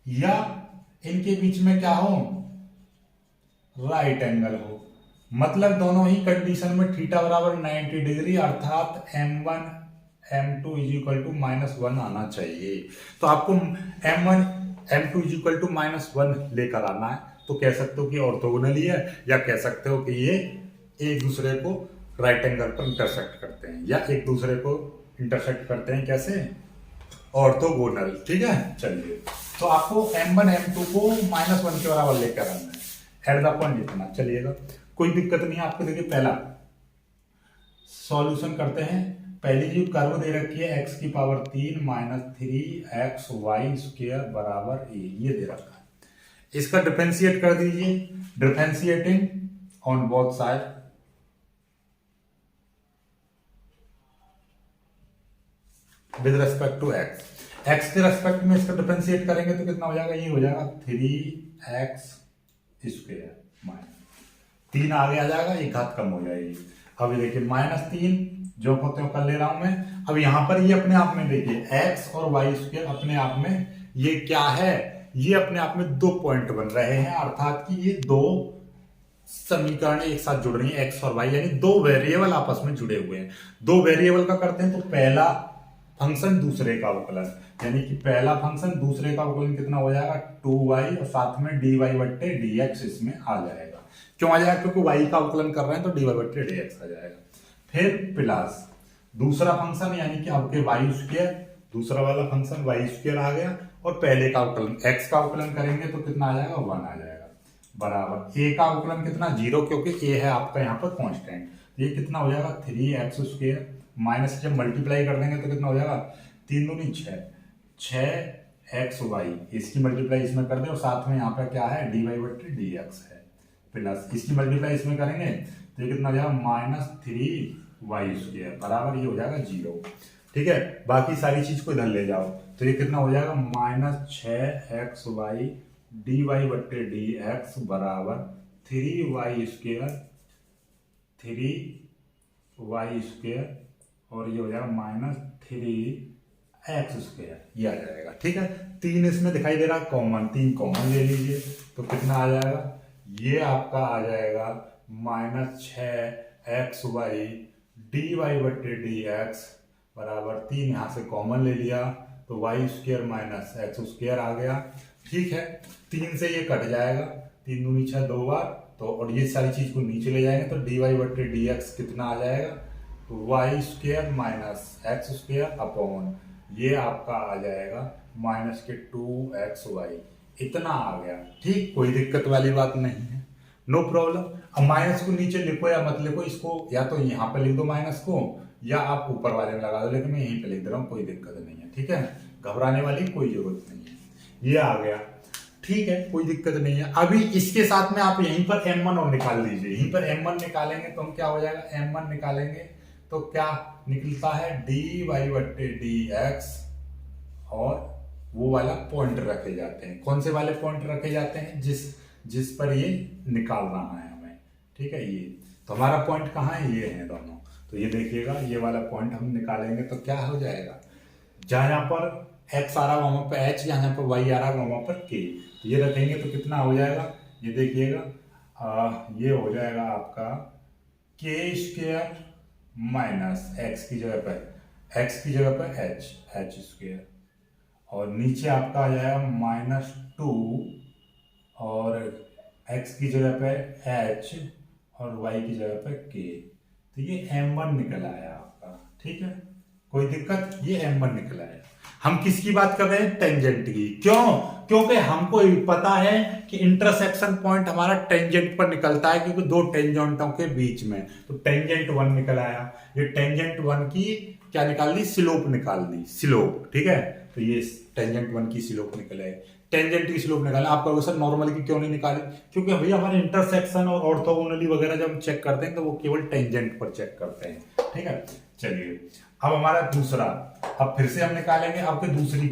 या इनके बीच में क्या हो, राइट एंगल हो, मतलब दोनों ही कंडीशन में थीटा बराबर 90 डिग्री, अर्थात m1 m2 is equal to -1 आना चाहिए। तो आपको m1 m2 is equal to -1 लेकर आना है। तो कह सकते हो कि ऑर्थोगोनली है, या कह सकते हो कि ये एक दूसरे को राइट एंगल पर इंटरसेक्ट करते हैं, या एक दूसरे को इंटरसेक्ट करते हैं कैसे, ऑर्थोगोनल, ठीक है। चलिए, तो आपको m1 m2 को -1 के बराबर लेकर आना है, एट द पॉइंट लिखना। चलिएगा, कोई दिक्कत नहीं है आपको। देखिए, पहला सॉल्यूशन करते हैं। पहली जो कर्व दे रखी है x की पावर 3 माइनस 3xy² बराबर a, ये दे रखा है। इसका डिफरेंशिएट कर दीजिए, differentiating on both side, with respect to x के रेस्पेक्ट में इसका डिफरेंशिएट करेंगे तो कितना हो जाएगा, ये हो जाएगा 3x² माइनस 3 आगे आ जाएगा, एक घात कम हो जाएगी। अब देखिए -3 जो होते कर ले रहा हूं मैं। अब यहां पर ये अपने आप में देखिए x और y² अपने आप में ये क्या है, ये अपने आप में 2 पॉइंट बन रहे हैं, अर्थात कि ये 2 समीकरण एक साथ जुड़ रही हैं, x और y, यानी 2 वेरिएबल आपस में जुड़े हुए हैं। 2 वेरिएबल का करते हैं तो पहला फंक्शन दूसरे का अवकलन, यानी कि पहला फंक्शन दूसरे का अवकलन कितना हो जाएगा, 2y, और साथ में dy/dx इसमें आ जाएगा। क्यों आ जाएगा, क्योंकि y का अवकलन कर रहे हैं तो dy/dx आ जाएगा। फिर प्लस दूसरा फंक्शन यानी कि आपके y², दूसरा वाला फंक्शन y² आ गया, और पहले का अवकलन x का अवकलन करेंगे तो कितना आ जाएगा, 1 आ जाएगा, बराबर a का अवकलन कितना, 0, क्योंकि a है आपका यहाँ पर कांस्टेंट। ये कितना हो जाएगा, 3x² माइनस, जब मल्टीप्लाई कर देंगे तो कितना हो जाएगा, 3 दूनी 6xy, इसकी मल्टीप्लाई इसमें कर दे, और साथ में यहाँ पर क्या है, dy/dx है, प्लस इसकी मल्टीप्लाई इसमें करेंगे तो ये कितना हो जाएगा, -3y² बराबर ये हो जाएगा 0, ठीक है। बाकी सारी चीज को इधर ले जाओ तो ये कितना हो जाएगा, -6xy dy/dx बराबर 3y² और ये हो जाएगा -3x², ये आ जाएगा, ठीक है। 3 इसमें दिखाई दे रहा है कॉमन, 3 कॉमन ले लीजिए तो कितना आ जाएगा, ये आपका आ जाएगा -6xy dy/dx बराबर 3, यहाँ से कॉमन ले लिया तो y² माइनस x² आ गया, ठीक है। 3 से ये कट जाएगा, 3 दूनी 6 2 बार, तो और ये सारी चीज को नीचे ले जाएंगे तो dy/dx कितना आ जाएगा, y² माइनस x² अपॉन ये आपका आ जाएगा -2xy, इतना आ गया, ठीक। कोई दिक्कत वाली बात नहीं है, नो प्रॉब्लम। अब माइनस को नीचे लिखो या मत लिखो, इसको या तो यहाँ पे लिख दो माइनस को, या आप ऊपर वाले में लगा दो, लेकिन मैं यहीं पे लिख दे रहा हूँ, कोई दिक्कत नहीं है, ठीक है। घबराने वाली कोई जरूरत नहीं है, ये आ गया, ठीक है, कोई दिक्कत नहीं है। अभी इसके साथ में आप यहीं पर m1 और निकाल लीजिए, यहीं पर m1 निकालेंगे तो हम क्या हो जाएगा, m1 निकालेंगे तो क्या निकलता है, dy/dx और वो वाला पॉइंट रखे जाते हैं। कौन से वाले पॉइंट रखे जाते हैं? जिस पर ये निकाल रहा है हमें, ठीक है। ये तो हमारा पॉइंट कहाँ है? ये है दोनों। तो ये देखिएगा, ये वाला पॉइंट हम निकालेंगे तो क्या हो जाएगा, जहाँ यहाँ पर x आ रहा है वहां पर h, यहाँ पर y आ रहा है वहां पर k। तो ये रखेंगे तो कितना हो जाएगा, ये देखिएगा, ये हो जाएगा आपका k स्क्वायर माइनस x की जगह पर h स्क्वायर, और नीचे आपका आ जाएगा -2 और x की जगह पे h और y की जगह पे k। तो ये m1 निकल आया आपका, ठीक है, कोई दिक्कत? ये m1 निकल आया। हम किसकी बात कर रहे हैं? टेंजेंट की। क्यों? क्योंकि हमको पता है कि इंटरसेक्शन पॉइंट हमारा टेंजेंट पर निकलता है, क्योंकि दो टेंजेंटों के बीच में। तो टेंजेंट 1 निकल आया। ये टेंजेंट 1 की क्या निकालनी? स्लोप निकालनी, स्लोप, ठीक है। तो ये टेंजेंट 1 की स्लोप निकल आई। टेंजेंट की स्लोप निकाले। आप कहोगे सर नॉर्मल की क्यों नहीं निकाले? क्योंकि भैया हमारे इंटरसेक्शन और ऑर्थोगोनली वगैरह जब हम चेक करते हैं तो वो केवल टेंजेंट पर चेक करते हैं, ठीक है। चलिए, अब हमारा दूसरा, अब फिर से हम निकालेंगे आपके दूसरी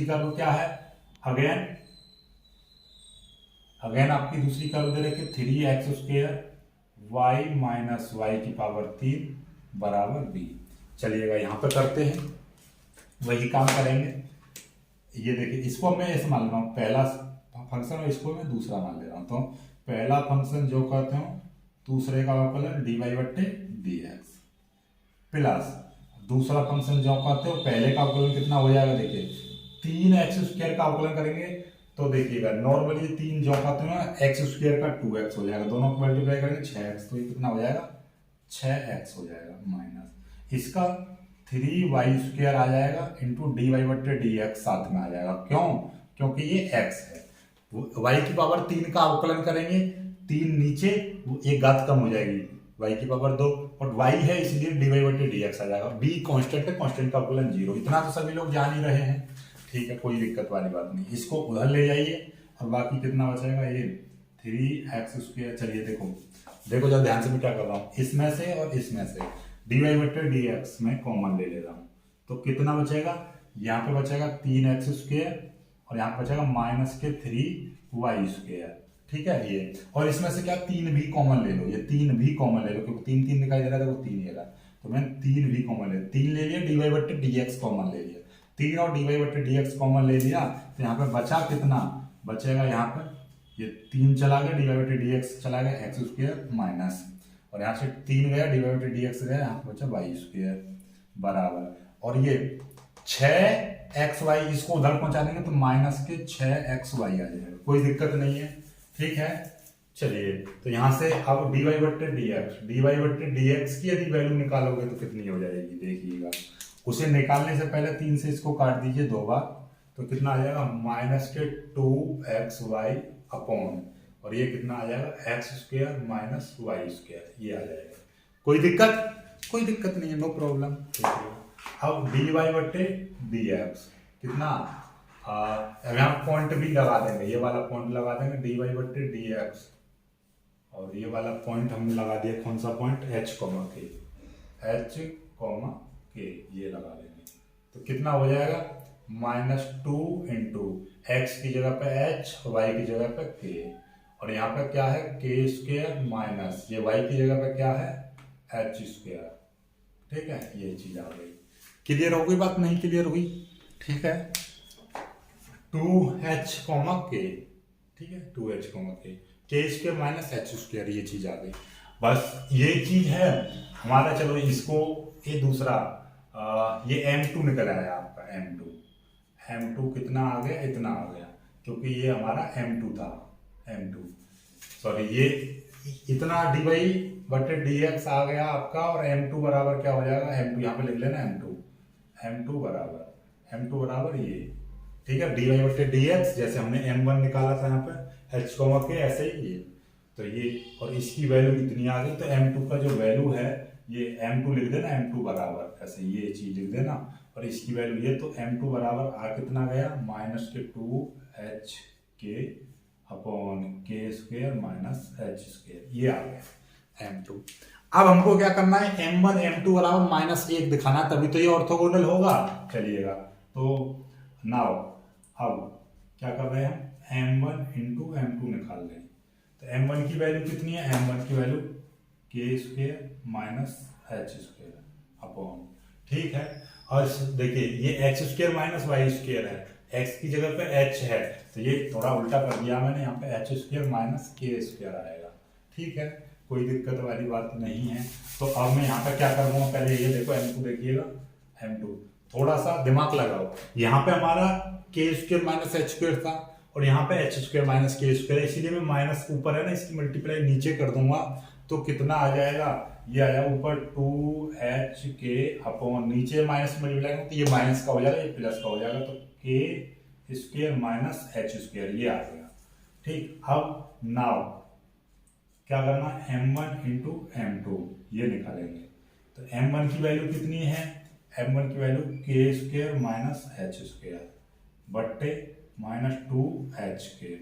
कर्व क्या है? अगेन आपकी दूसरी कर्व दे रखी 3x square y minus y की पावर 3 बराबर b। चलिएगा यहां पर करते हैं, वही काम करेंगे। ये देखिए, इसको मैं ऐसे मान रहा हूँ पहला फंक्शन और इसको मैं दूसरा मान ले रहा हूँ। तो पहला फंक्शन जो कहते हो दूसरे का अवकलन dy/dx प्लस दूसरा फंक्शन जो कहते हो पहले का अवकलन कितना हो जाएगा? देखिए 3x स्क्वायर का अवकलन करेंगे तो देखिएगा नॉर्मली 3 जो कहते हो ना x स्क्वायर का 2x हो जाएगा, दोनों को मल्टीप्लाई करेंगे 6x, तो ये कितना हो जाएगा? 6x हो जाएगा माइनस इसका 3y स्क्वायर आ जाएगा इंटू dy/dx साथ में आ जाएगा। क्यों? क्योंकि ये x है, y की पावर 3 का अवकलन करेंगे, 3 नीचे, एक घात कम हो जाएगी, y की पावर 2 और y है इसलिए dy/dx आ जाएगा। b कांस्टेंट है, कांस्टेंट का अवकलन 0। इतना तो सभी लोग जान ही रहे हैं, ठीक है, कोई दिक्कत वाली बात नहीं। इसको उधर ले जाइए और बाकी कितना बचेगा? ये 3x स्क्वायर। चलिए देखो जब ध्यान से मैं क्या कर रहा हूँ, इसमें से और इसमें से dy/dx में कॉमन ले ले रहा हूँ, तो कितना बचेगा? यहाँ पे बचेगा 3x स्क्वायर और यहाँ पे बचेगा -3y स्क्वायर, ठीक है। ये और इसमें से क्या 3 भी कॉमन ले लो, ये 3 भी कॉमन ले लो, क्योंकि 3 दिखाई दे रहा है, देखो 3 ये रहा, तो मैंने 3 भी कॉमन ले, 3 ले लिया, dy/dx कॉमन ले लिया, 3 और dy/dx कॉमन ले लिया, तो यहाँ पे बचा कितना? बचेगा यहाँ पे ये 3 चला गया, dy/dx चला गया x स्क्वायर माइनस, और यहाँ से 3 गया, dy/dx गया, यहाँ पे बचा y स्क्वायर बराबर, और ये 6xy इसको उधर पहुंचा देंगे तो -6xy आ जाएगा, कोई दिक्कत नहीं है, ठीक है। चलिए, तो यहां से अब dy/dx की यदि वैल्यू निकालोगे तो कितनी हो जाएगी? देखिएगा, उसे निकालने से पहले 3 से इसको काट दीजिए 2 बार, तो कितना आ जाएगा? -2xy अपॉन, और ये कितना आ जाएगा? x square minus y square, ये आ जाएगा। कोई दिक्कत नहीं है, नो प्रॉब्लम। अब dy/dx कितना, यहाँ पॉइंट भी लगा देंगे, ये वाला पॉइंट लगा देंगे dy/dx, और ये वाला पॉइंट हमने लगा दिया, कौन सा पॉइंट? h, k, ये लगा देंगे, तो कितना हो जाएगा? -2 इंटू x की जगह पे h, y की जगह पे k, और यहाँ पे क्या है? k स्क्वायर माइनस ये y की जगह पे क्या है? h स्क्वायर, ठीक है। ये चीज आ गई, क्लियर हो गई बात? नहीं क्लियर हुई? ठीक है, 2h, k, ठीक है, 2h, k square minus h square, ये चीज आ गई। बस ये चीज है हमारा। चलो इसको, ये दूसरा, ये m2 निकल आया आपका, m2 कितना आ गया? इतना आ गया, क्योंकि ये हमारा m2 था, सॉरी, ये इतना dy/dx आ गया आपका, और m2 बराबर क्या हो जाएगा? m2 यहाँ पे लिख लेना, m2 बराबर ये, ठीक है, dy/dx जैसे हमने m1 निकाला था यहाँ पे h, k, ऐसे ही ये, तो ये, और इसकी वैल्यू इतनी आ गई, तो m2 का जो वैल्यू है ये m2 लिख देना, m2 बराबर ऐसे ये चीज लिख देना, और इसकी वैल्यू ये, तो m2 बराबर आ कितना गया? -2h k upon k square minus h square, ये आ गया m2। अब हमको क्या करना है? m1 m2 बराबर -1 दिखाना, तभी तो ये ऑर्थोगोनल होगा। चलिएगा, तो नाउ अब क्या कर रहे हैं हम m1 इंटू एम टू निकाल रहे हैं। तो m1 की वैल्यू कितनी है, m1 की वैल्यू के square minus h square upon, ठीक है। और देखिए ये x square minus y square है, एक्स की जगह पे एच है, तो ये थोड़ा उल्टा कर दिया मैंने, यहाँ पे एच स्क्वेयर माइनस के स्क्वेयर आएगा, ठीक है, कोई दिक्कत वाली बात नहीं है। तो अब मैं यहाँ पे क्या करूँगा, पहले ये देखो m2 देखिएगा, m2 थोड़ा सा दिमाग लगाओ, यहाँ पे हमारा के स्क्वेयर माइनस एच स्क्वेयर था और यहाँ पे एच स्क्वेयर माइनस के स्क्वेयर, इसीलिए मैं माइनस ऊपर है ना इसकी मल्टीप्लाई नीचे कर दूंगा, तो कितना आ जाएगा, ये आया ऊपर 2h के अपॉन नीचे माइनस मल्टीप्लाई तो ये माइनस का हो जाएगा, ये प्लस का हो जाएगा, तो के स्क्वेयर माइनस एच स्क्वेयर ये आ गया, ठीक। अब नाउ क्या करना, m1 इंटू m2 ये निकालेंगे। तो m1 की वैल्यू कितनी है, m1 की वैल्यू के स्क्वेयर माइनस एच स्क्वेयर बट्टे माइनस 2h के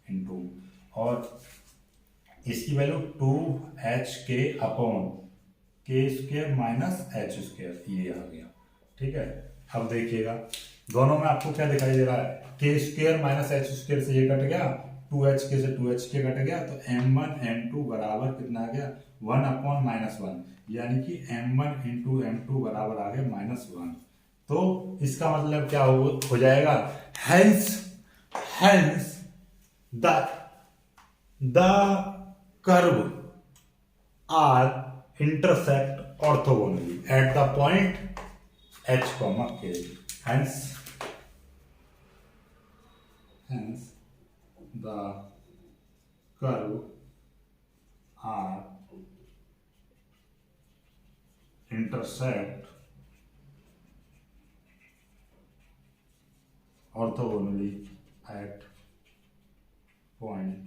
इंटू, और इसकी वैल्यू 2h के अपॉन के स्क्वेयर माइनस एच स्क्वेयर ये आ गया, ठीक है। अब देखिएगा दोनों में आपको क्या दिखाई दे रहा है, के स्क्वेयर माइनस एच स्क्वेयर से ये कट गया, 2h के से 2h के कट गया, तो m1 m2 बराबर कितना आ गया 1 अपॉन माइनस 1, यानी कि m1 इंटू m2 बराबर आ गया -1। तो इसका मतलब क्या हो जाएगा, hence the curve are intersect orthogonally at the point h, k, hence the curve are intersect orthogonally at point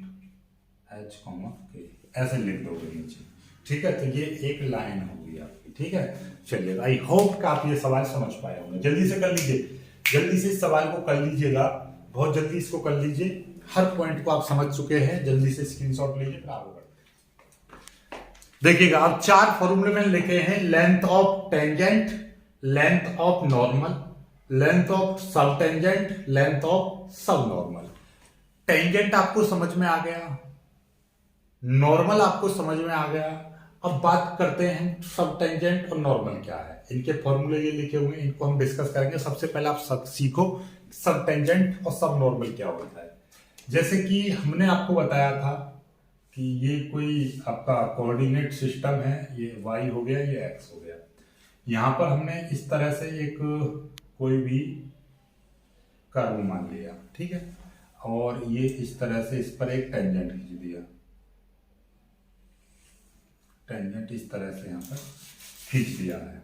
h, k, ऐसे लिख दोगे नीचे, ठीक है। तो ये एक लाइन होगी आपकी, ठीक है। चलिए आई होप कि आप ये सवाल समझ पाए होंगे, जल्दी से कर लीजिए, जल्दी से इस सवाल को कर लीजिएगा, बहुत जल्दी इसको कर लीजिए, हर पॉइंट को आप समझ चुके हैं, जल्दी से स्क्रीनशॉट लीजिए फिर आगे बढ़ते। देखिएगा अब 4 फॉर्मूले में लिखे हैं, length of tangent, length of normal, length of सब टेंजेंट, लेंथ ऑफ सब नॉर्मल। टेंजेंट आपको समझ में आ गया, नॉर्मल आपको समझ में आ गया। अब बात करते हैं सब टेंजेंट और नॉर्मल क्या है, इनके फॉर्मूले ये लिखे हुए हैं, इनको हम डिस्कस करेंगे। सबसे पहले आप सब सीखो सब टेंजेंट और सब नॉर्मल क्या होता है। जैसे कि हमने आपको बताया था कि ये कोई आपका कोऑर्डिनेट सिस्टम है, ये y हो गया, ये x हो गया, यहां पर हमने इस तरह से एक कोई भी कर्व मान लिया, ठीक है, और ये इस तरह से इस पर एक टेंजेंट खींच दिया, टेंजेंट इस तरह से यहां पर खींच दिया है,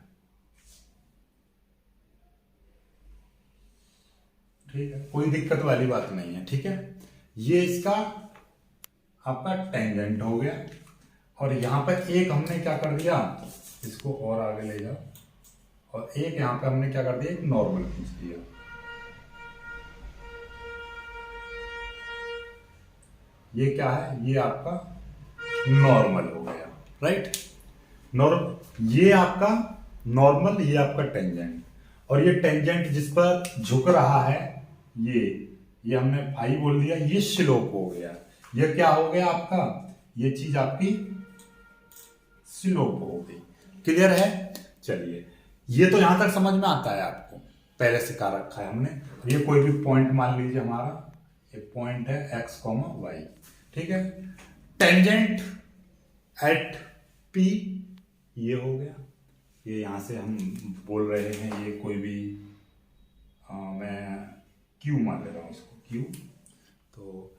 ठीक है, कोई दिक्कत वाली बात नहीं है, ठीक है। ये इसका आपका टेंजेंट हो गया, और यहां पर एक हमने क्या कर दिया, इसको और आगे ले जाओ, और एक यहां पर हमने क्या कर दिया, एक नॉर्मल खींच दिया, ये क्या है, ये आपका नॉर्मल हो गया, राइट। नॉर्मल ये आपका नॉर्मल, ये आपका टेंजेंट, और ये टेंजेंट जिस पर झुक रहा है ये हमने फाई बोल दिया, ये स्लोप हो गया, ये क्या हो गया आपका, ये चीज आपकी स्लोप हो गई, क्लियर है। चलिए ये तो यहां तक समझ में आता है, आपको पहले सिखा रखा है हमने। ये कोई भी पॉइंट मान लीजिए, हमारा एक पॉइंट है x, y, ठीक है। टेंजेंट एट P ये हो गया, ये यहां से हम बोल रहे हैं, ये कोई भी मैं Q मान ले रहा हूं इसको Q। तो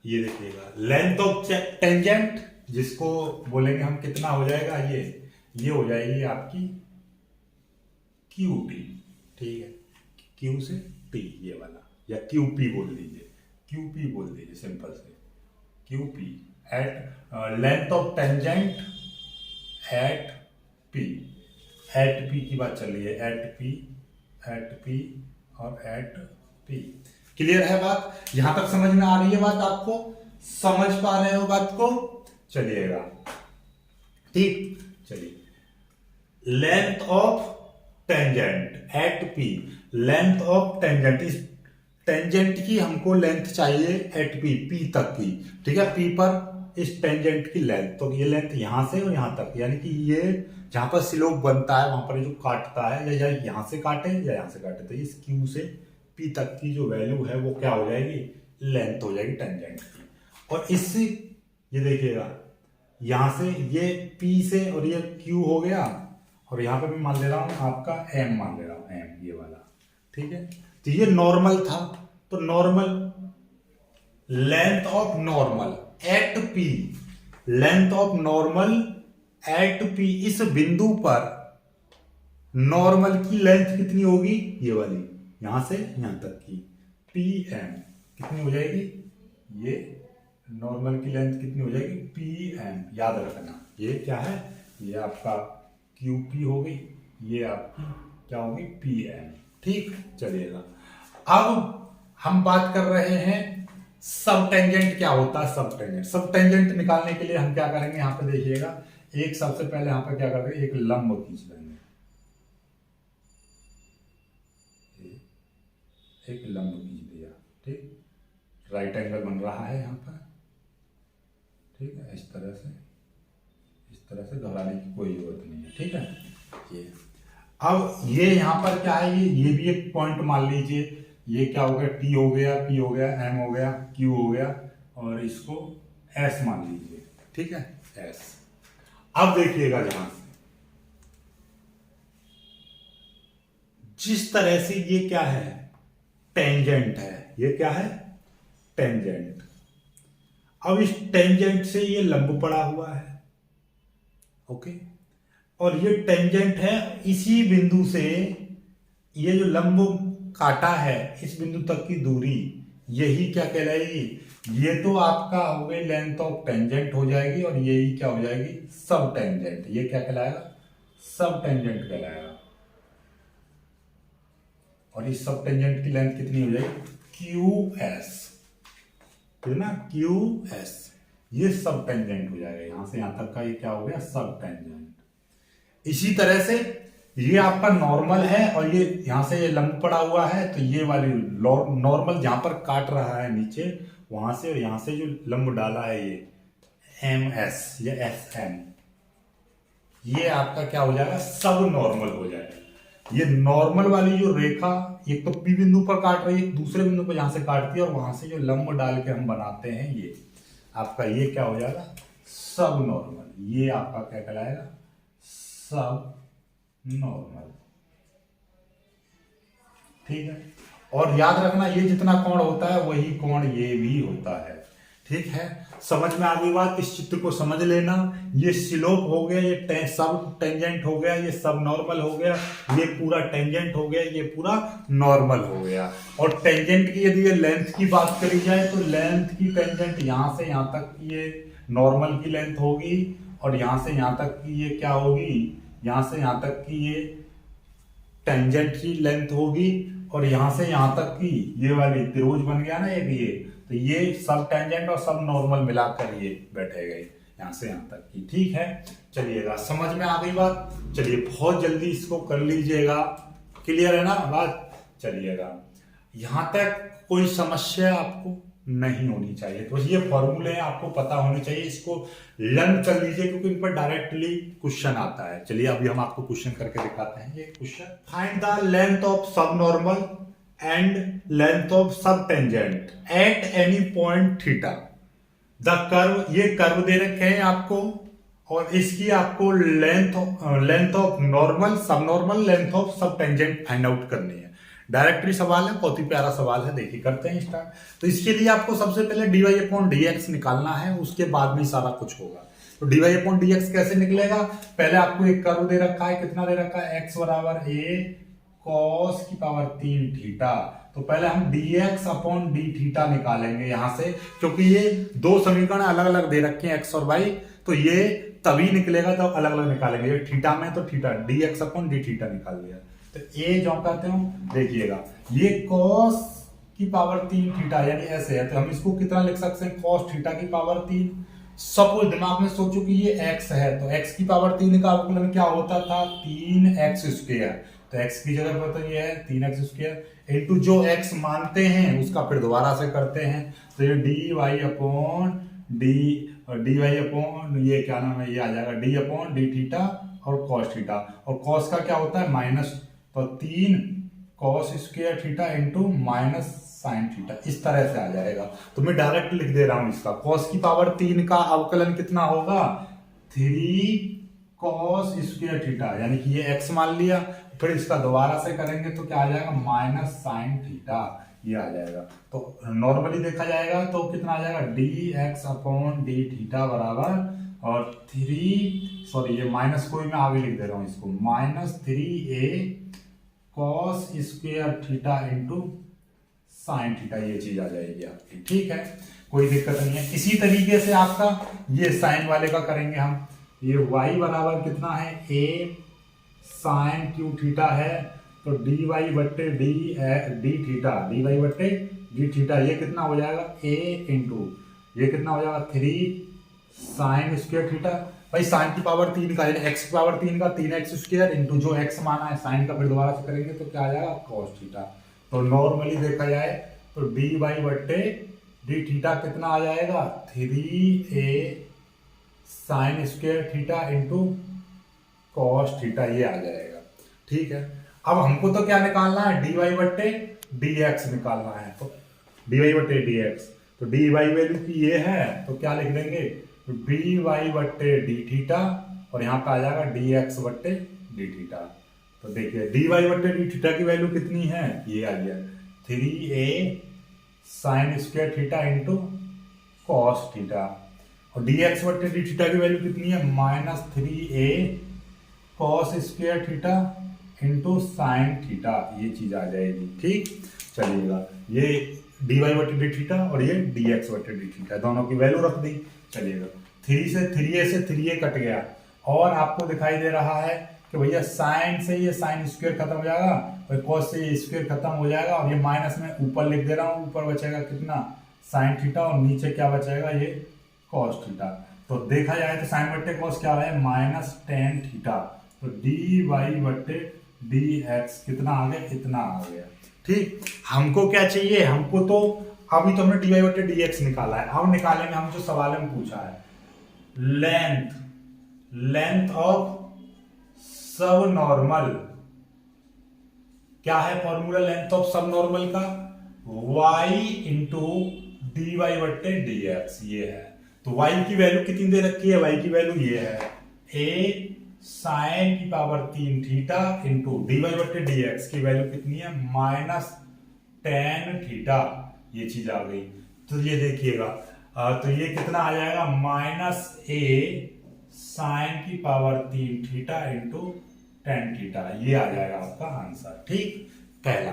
ये देखिएगा लेंथ ऑफ टेंजेंट जिसको बोलेंगे हम कितना हो जाएगा, ये हो जाएगी आपकी QT, ठीक है, Q से T ये वाला, या QP बोल दीजिए, QP बोल दीजिए सिंपल से, QP at length of tangent at P, at P की बात चल रही है, एट P और एट P। क्लियर है बात, यहां तक समझ में आ रही है बात, आपको समझ पा रहे हो बात को, चलिएगा ठीक। चलिए length of tangent at P, length of tangent, इस टेंजेंट की हमको लेंथ चाहिए एट पी, पी तक की, ठीक है, पी पर इस टेंजेंट की लेंथ, तो ये लेंथ यहां से और यहां तक, यानी कि ये जहां पर स्लोप बनता है वहां पर जो काटता है, या यहां से काटे या यहां से काटे, तो इस क्यू से पी तक की जो वैल्यू है वो क्या हो जाएगी, लेंथ हो जाएगी टेंजेंट की। और इससे ये देखिएगा यहां से ये पी से और ये क्यू हो गया, और यहां पे मैं मान ले रहा हूं आपका एम मान ले रहा हूं, एम ये वाला, ठीक है। तो ये नॉर्मल था, तो normal length of normal eight P, length of normal eight P, इस बिंदु पर नॉर्मल की लेंथ कितनी होगी, ये वाली यहां से यहां तक की, पी एम कितनी हो जाएगी, ये नॉर्मल की लेंथ कितनी हो जाएगी, पी एम, याद रखना ये क्या है, ये आपका क्यू पी हो गई, ये आपकी क्या होगी, पी एम, ठीक। चलिएगा अब हम बात कर रहे हैं सब टेंजेंट क्या होता है, सब टेंजेंट। सब टेंजेंट निकालने के लिए हम क्या करेंगे, यहां पे देखिएगा, एक सबसे पहले यहां पे क्या करेंगे, एक लंब खींच लेंगे, एक लंब खींच दिया, ठीक, राइट एंगल बन रहा है यहां पर, ठीक है, इस तरह से घबराने की कोई जरूरत नहीं है, ठीक है। ये अब ये यहां पर क्या है, ये भी एक पॉइंट मान लीजिए, ये क्या हो गया, टी हो गया, पी हो गया, एम हो गया, क्यू हो गया, और इसको एस मान लीजिए, ठीक है, एस। अब देखिएगा जहां से जिस तरह से ये क्या है, टेंजेंट है, ये क्या है, टेंजेंट। अब इस टेंजेंट से ये लंब पड़ा हुआ है, ओके, और ये टेंजेंट है, इसी बिंदु से ये जो लंब काटा है इस बिंदु तक की दूरी, यही क्या कहलाएगी, ये तो आपका हो गई लेंथ ऑफ टेंजेंट हो जाएगी, और यही क्या हो जाएगी, सब टेंजेंट। ये क्या कहलाएगा, सब टेंजेंट कहलाएगा। और इस सब टेंजेंट की लेंथ कितनी हो जाएगी, क्यू एस, है ना, क्यू एस, ये सब टेंजेंट हो जाएगा, यहां से यहां तक का ये क्या हो गया, सब टेंजेंट। इसी तरह से ये आपका नॉर्मल है, और ये यहां से ये लंब पड़ा हुआ है, तो ये वाली नॉर्मल जहां पर काट रहा है नीचे, वहां से और यहां से जो लंब डाला है ये एम एस या एस एम, ये आपका क्या हो जाएगा, सब नॉर्मल हो जाएगा। ये नॉर्मल वाली जो रेखा एक तो पी बिंदु पर काट रही है, दूसरे बिंदु पर यहां से काटती है, और वहां से जो लंब डाल के हम बनाते हैं, ये आपका ये क्या हो जाएगा, सब नॉर्मल। ये आपका क्या कहलाएगा, सब नॉर्मल, ठीक है। और याद रखना ये जितना कोण होता है वही कोण ये भी होता है, ठीक है। समझ में आ गई बात, इस चित्र को समझ लेना। ये स्लोप हो गया, ये सब टेंजेंट हो गया, ये सब नॉर्मल हो गया, ये पूरा टेंजेंट हो गया, ये पूरा नॉर्मल हो गया। और टेंजेंट की यदि ये लेंथ की बात करी जाए तो लेंथ की टेंजेंट यहां से यहां तक की ये नॉर्मल की लेंथ होगी, और यहां से यहां तक की ये क्या होगी, यहां से यहां तक की ये टेंजेंट की लेंथ होगी, और यहां से यहां तक की ये वाली त्रिभुज बन गया ना एक ये, तो ये सब टेंजेंट और सब नॉर्मल मिलाकर ये बैठे गए यहां से यहां तक की, ठीक है। चलिएगा समझ में आ गई बात, चलिए बहुत जल्दी इसको कर लीजिएगा, क्लियर है ना बात। चलिएगा यहां तक कोई समस्या आपको नहीं होनी चाहिए, तो ये फॉर्मूले आपको पता होने चाहिए, इसको लर्न कर लीजिए क्योंकि इन पर डायरेक्टली क्वेश्चन आता है। चलिए अभी हम आपको क्वेश्चन करके दिखाते हैं। ये question, find the length of सब नॉर्मल एंड लेंथ ऑफ सब tangent at any point theta. The curve, ये कर्व दे रखे हैं आपको, और इसकी आपको लेंथ ऑफ नॉर्मल, सब नॉर्मल, लेंथ ऑफ सब टेंजेंट फाइंड आउट करनी है। डायरेक्टली सवाल है, बहुत ही प्यारा सवाल है, देखिए करते हैं स्टार्ट। तो इसके लिए आपको सबसे पहले dy अपॉन dx निकालना है, उसके बाद में सारा कुछ होगा। तो dy अपॉन dx कैसे निकलेगा, पहले आपको एक कर्व दे रखा है, कितना दे रखा है, x बराबर a cos की पावर 3 थीटा। तो पहले हम dx अपॉन d थीटा निकालेंगे यहां से, क्योंकि ये दो समीकरण अलग अलग दे रखे हैं x और y, तो ये तभी निकलेगा जब अलग अलग निकालेंगे। ये थीटा में तो theta dx upon d theta निकाल दिया। तो ए जो कहते हो देखिएगा, ये cos की पावर 3 थीटा यानी ऐसे है, तो हम इसको कितना लिख सकते हैं, cos थीटा की पावर 3। सपोज दिमाग में सोचो कि ये x है, तो x की पावर 3 का अवकलन क्या होता था, 3x स्क्वायर। तो x की जगह पर तो ये है 3x² इंटू जो x मानते हैं उसका फिर दोबारा से करते हैं, तो ये dy अपॉन ये क्या नाम है, ये आ जाएगा d/d थीटा और cos थीटा, और cos का क्या होता है माइनस, तो 3 cos² theta into minus sine theta, इस तरह से आ जाएगा। तो मैं डायरेक्ट लिख दे रहा हूं इसका cos की पावर 3 का अवकलन कितना होगा 3 cos² थीटा, यानी कि ये x मान लिया, फिर इसका दोबारा से करेंगे तो क्या आ जाएगा माइनस साइन थीटा, ये आ जाएगा। तो नॉर्मली देखा जाएगा तो कितना आ जाएगा dx/d थीटा बराबर और 3 सॉरी ये माइनस को भी मैं आगे लिख दे रहा हूं इसको -3a cos² theta into sine theta, ये चीज आ जाएगी आपकी। ठीक है, कोई दिक्कत नहीं है। इसी तरीके से आपका ये साइन वाले का करेंगे हम, ये y बराबर कितना है a साइन क्यू थीटा है, तो dy/d थीटा ये कितना हो जाएगा a इंटू ये कितना हो जाएगा 3 साइन² थीटा, भाई साइन की पावर 3 का x की पावर 3 का 3x² इंटू जो x माना है साइन का, फिर दोबारा से करेंगे तो क्या आ जाएगा cos थीटा। तो नॉर्मली देखा जाए तो dy/d थीटा कितना आ जाएगा 3a sine theta into cos theta, ये आ जाएगा। ठीक है, अब हमको तो क्या निकालना है dy/dx निकालना है, तो dy/dx, तो dy वैल्यू की ये है तो क्या लिख देंगे dy/d थीटा और यहाँ पे आ जाएगा dx/d थीटा। तो देखिए dy/d थीटा की वैल्यू कितनी है, ये आ गया 3a sine theta into cos theta, और dx/d थीटा की वैल्यू कितनी है -3a cos² theta into sine theta, ये चीज आ जाएगी। ठीक, चलिएगा ये dy/d थीटा और ये dx/d थीटा दोनों की वैल्यू रख दी। चलिएगा 3a से 3a कट गया, और आपको दिखाई दे रहा है कि भैया साइन से ये साइन स्क्वायर खत्म हो जाएगा और cos से ये स्क्वायर खत्म हो जाएगा, और ये माइनस में ऊपर लिख दे रहा हूँ, ऊपर बचेगा कितना साइन थीटा और नीचे क्या बचेगा ये cos थीटा। तो देखा जाए तो साइन बट्टे cos क्या है -tan थीटा, तो dy/dx कितना आ गया, इतना आ गया। ठीक, हमको क्या चाहिए, हमको तो अभी तो हमने dy/dx निकाला है, अब निकालेंगे हम जो सवाल में पूछा है लेंथ ऑफ सब नॉर्मल, क्या है फॉर्मूला लेंथ ऑफ सब नॉर्मल का y इंटू dy/dx, ये है। तो y की वैल्यू कितनी दे रखी है, y की वैल्यू ये है a साइन की पावर 3 थीटा इंटू dy/dx की वैल्यू कितनी है -tan थीटा, ये चीज आ गई। तो ये देखिएगा तो ये कितना आ जाएगा -a साइन की power 3 theta into tan theta, ये आ जाएगा आपका आंसर। ठीक, पहला।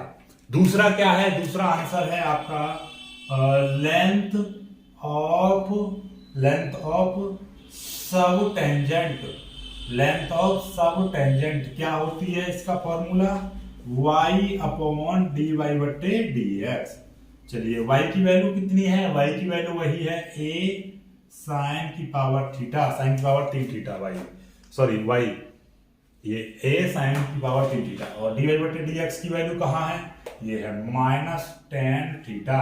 दूसरा क्या है, दूसरा आंसर है आपका लेंथ ऑफ सब टेंजेंट, लेंथ ऑफ सब टेंजेंट क्या होती है इसका फॉर्मूला y/dy/dx। चलिए y की वैल्यू कितनी है, y की वैल्यू वही है a साइन की पावर थीटा, साइन की पावर 3 थीटा y, ये a साइन की पावर 3 थीटा, और dy/dx की वैल्यू कहाँ है, ये है -tan थीटा।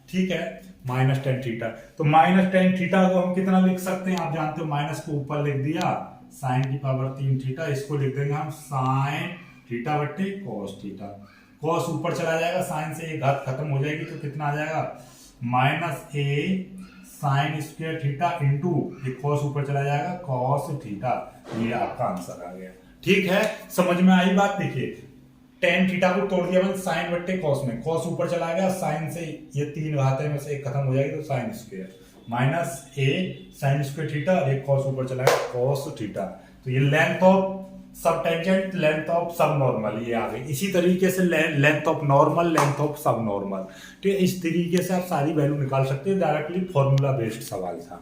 ठीक है, -tan थीटा, तो -tan थीटा को हम कितना लिख सकते हैं, आप जानते हो माइनस को ऊपर लिख दिया साइन की पावर 3 थीटा, इसको लिख देंगे हम साइन थीटा बट्टे cos थीटा, cos ऊपर चला जाएगा, साइन से एक घात खत्म हो जाएगी, तो कितना आ जाएगा -a साइन² थीटा इंटू ये cos ऊपर चला जाएगा cos थीटा, ये आपका आंसर आ गया। ठीक है, समझ में आई बात। देखिए tan थीटा को तोड़ दिया मैंने साइन बट्टे cos में, cos ऊपर चला गया, साइन से ये 3 घातें में से एक खत्म हो जाएगी, तो साइन स्क्वायर -a साइन² थीटा और एक cos ऊपर चला गया cos थीटा। तो ये लेंथ ऑफ सब टेंजेंट, लेंथ ऑफ सब नॉर्मल, ये आ गई। इसी तरीके से length of normal, length of सब नॉर्मल, ठीक है, इस तरीके से आप सारी वैल्यू निकाल सकते हो। डायरेक्टली फॉर्मूला बेस्ड सवाल था।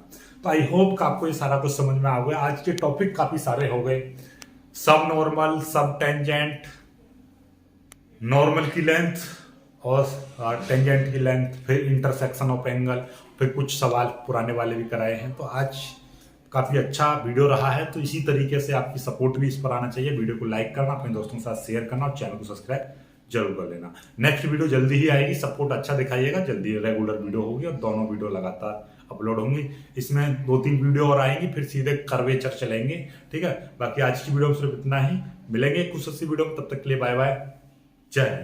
तो आई होप कि आपको ये सारा कुछ समझ में आ गया। आज के टॉपिक काफी सारे हो गए, सब नॉर्मल, सब टेंजेंट, नॉर्मल की लेंथ और टेंजेंट की लेंथ, फिर इंटरसेक्शन ऑफ एंगल, फिर कुछ सवाल पुराने वाले भी कराए हैं। तो आज काफी अच्छा वीडियो रहा है। तो इसी तरीके से आपकी सपोर्ट भी इस पर आना चाहिए। वीडियो को लाइक करना, अपने दोस्तों के साथ शेयर करना और चैनल को सब्सक्राइब जरूर कर लेना। नेक्स्ट वीडियो जल्दी ही आएगी, सपोर्ट अच्छा दिखाइएगा, जल्दी रेगुलर वीडियो होगी और दोनों वीडियो लगातार अपलोड होंगी। इसमें 2-3 वीडियो और आएंगी, फिर सीधे कर्वेचर चलेंगे। ठीक है, बाकी आज की वीडियो में सिर्फ इतना ही। मिलेंगे कुछ अच्छी वीडियो में, तब तक के लिए बाय बाय, जय हिंद।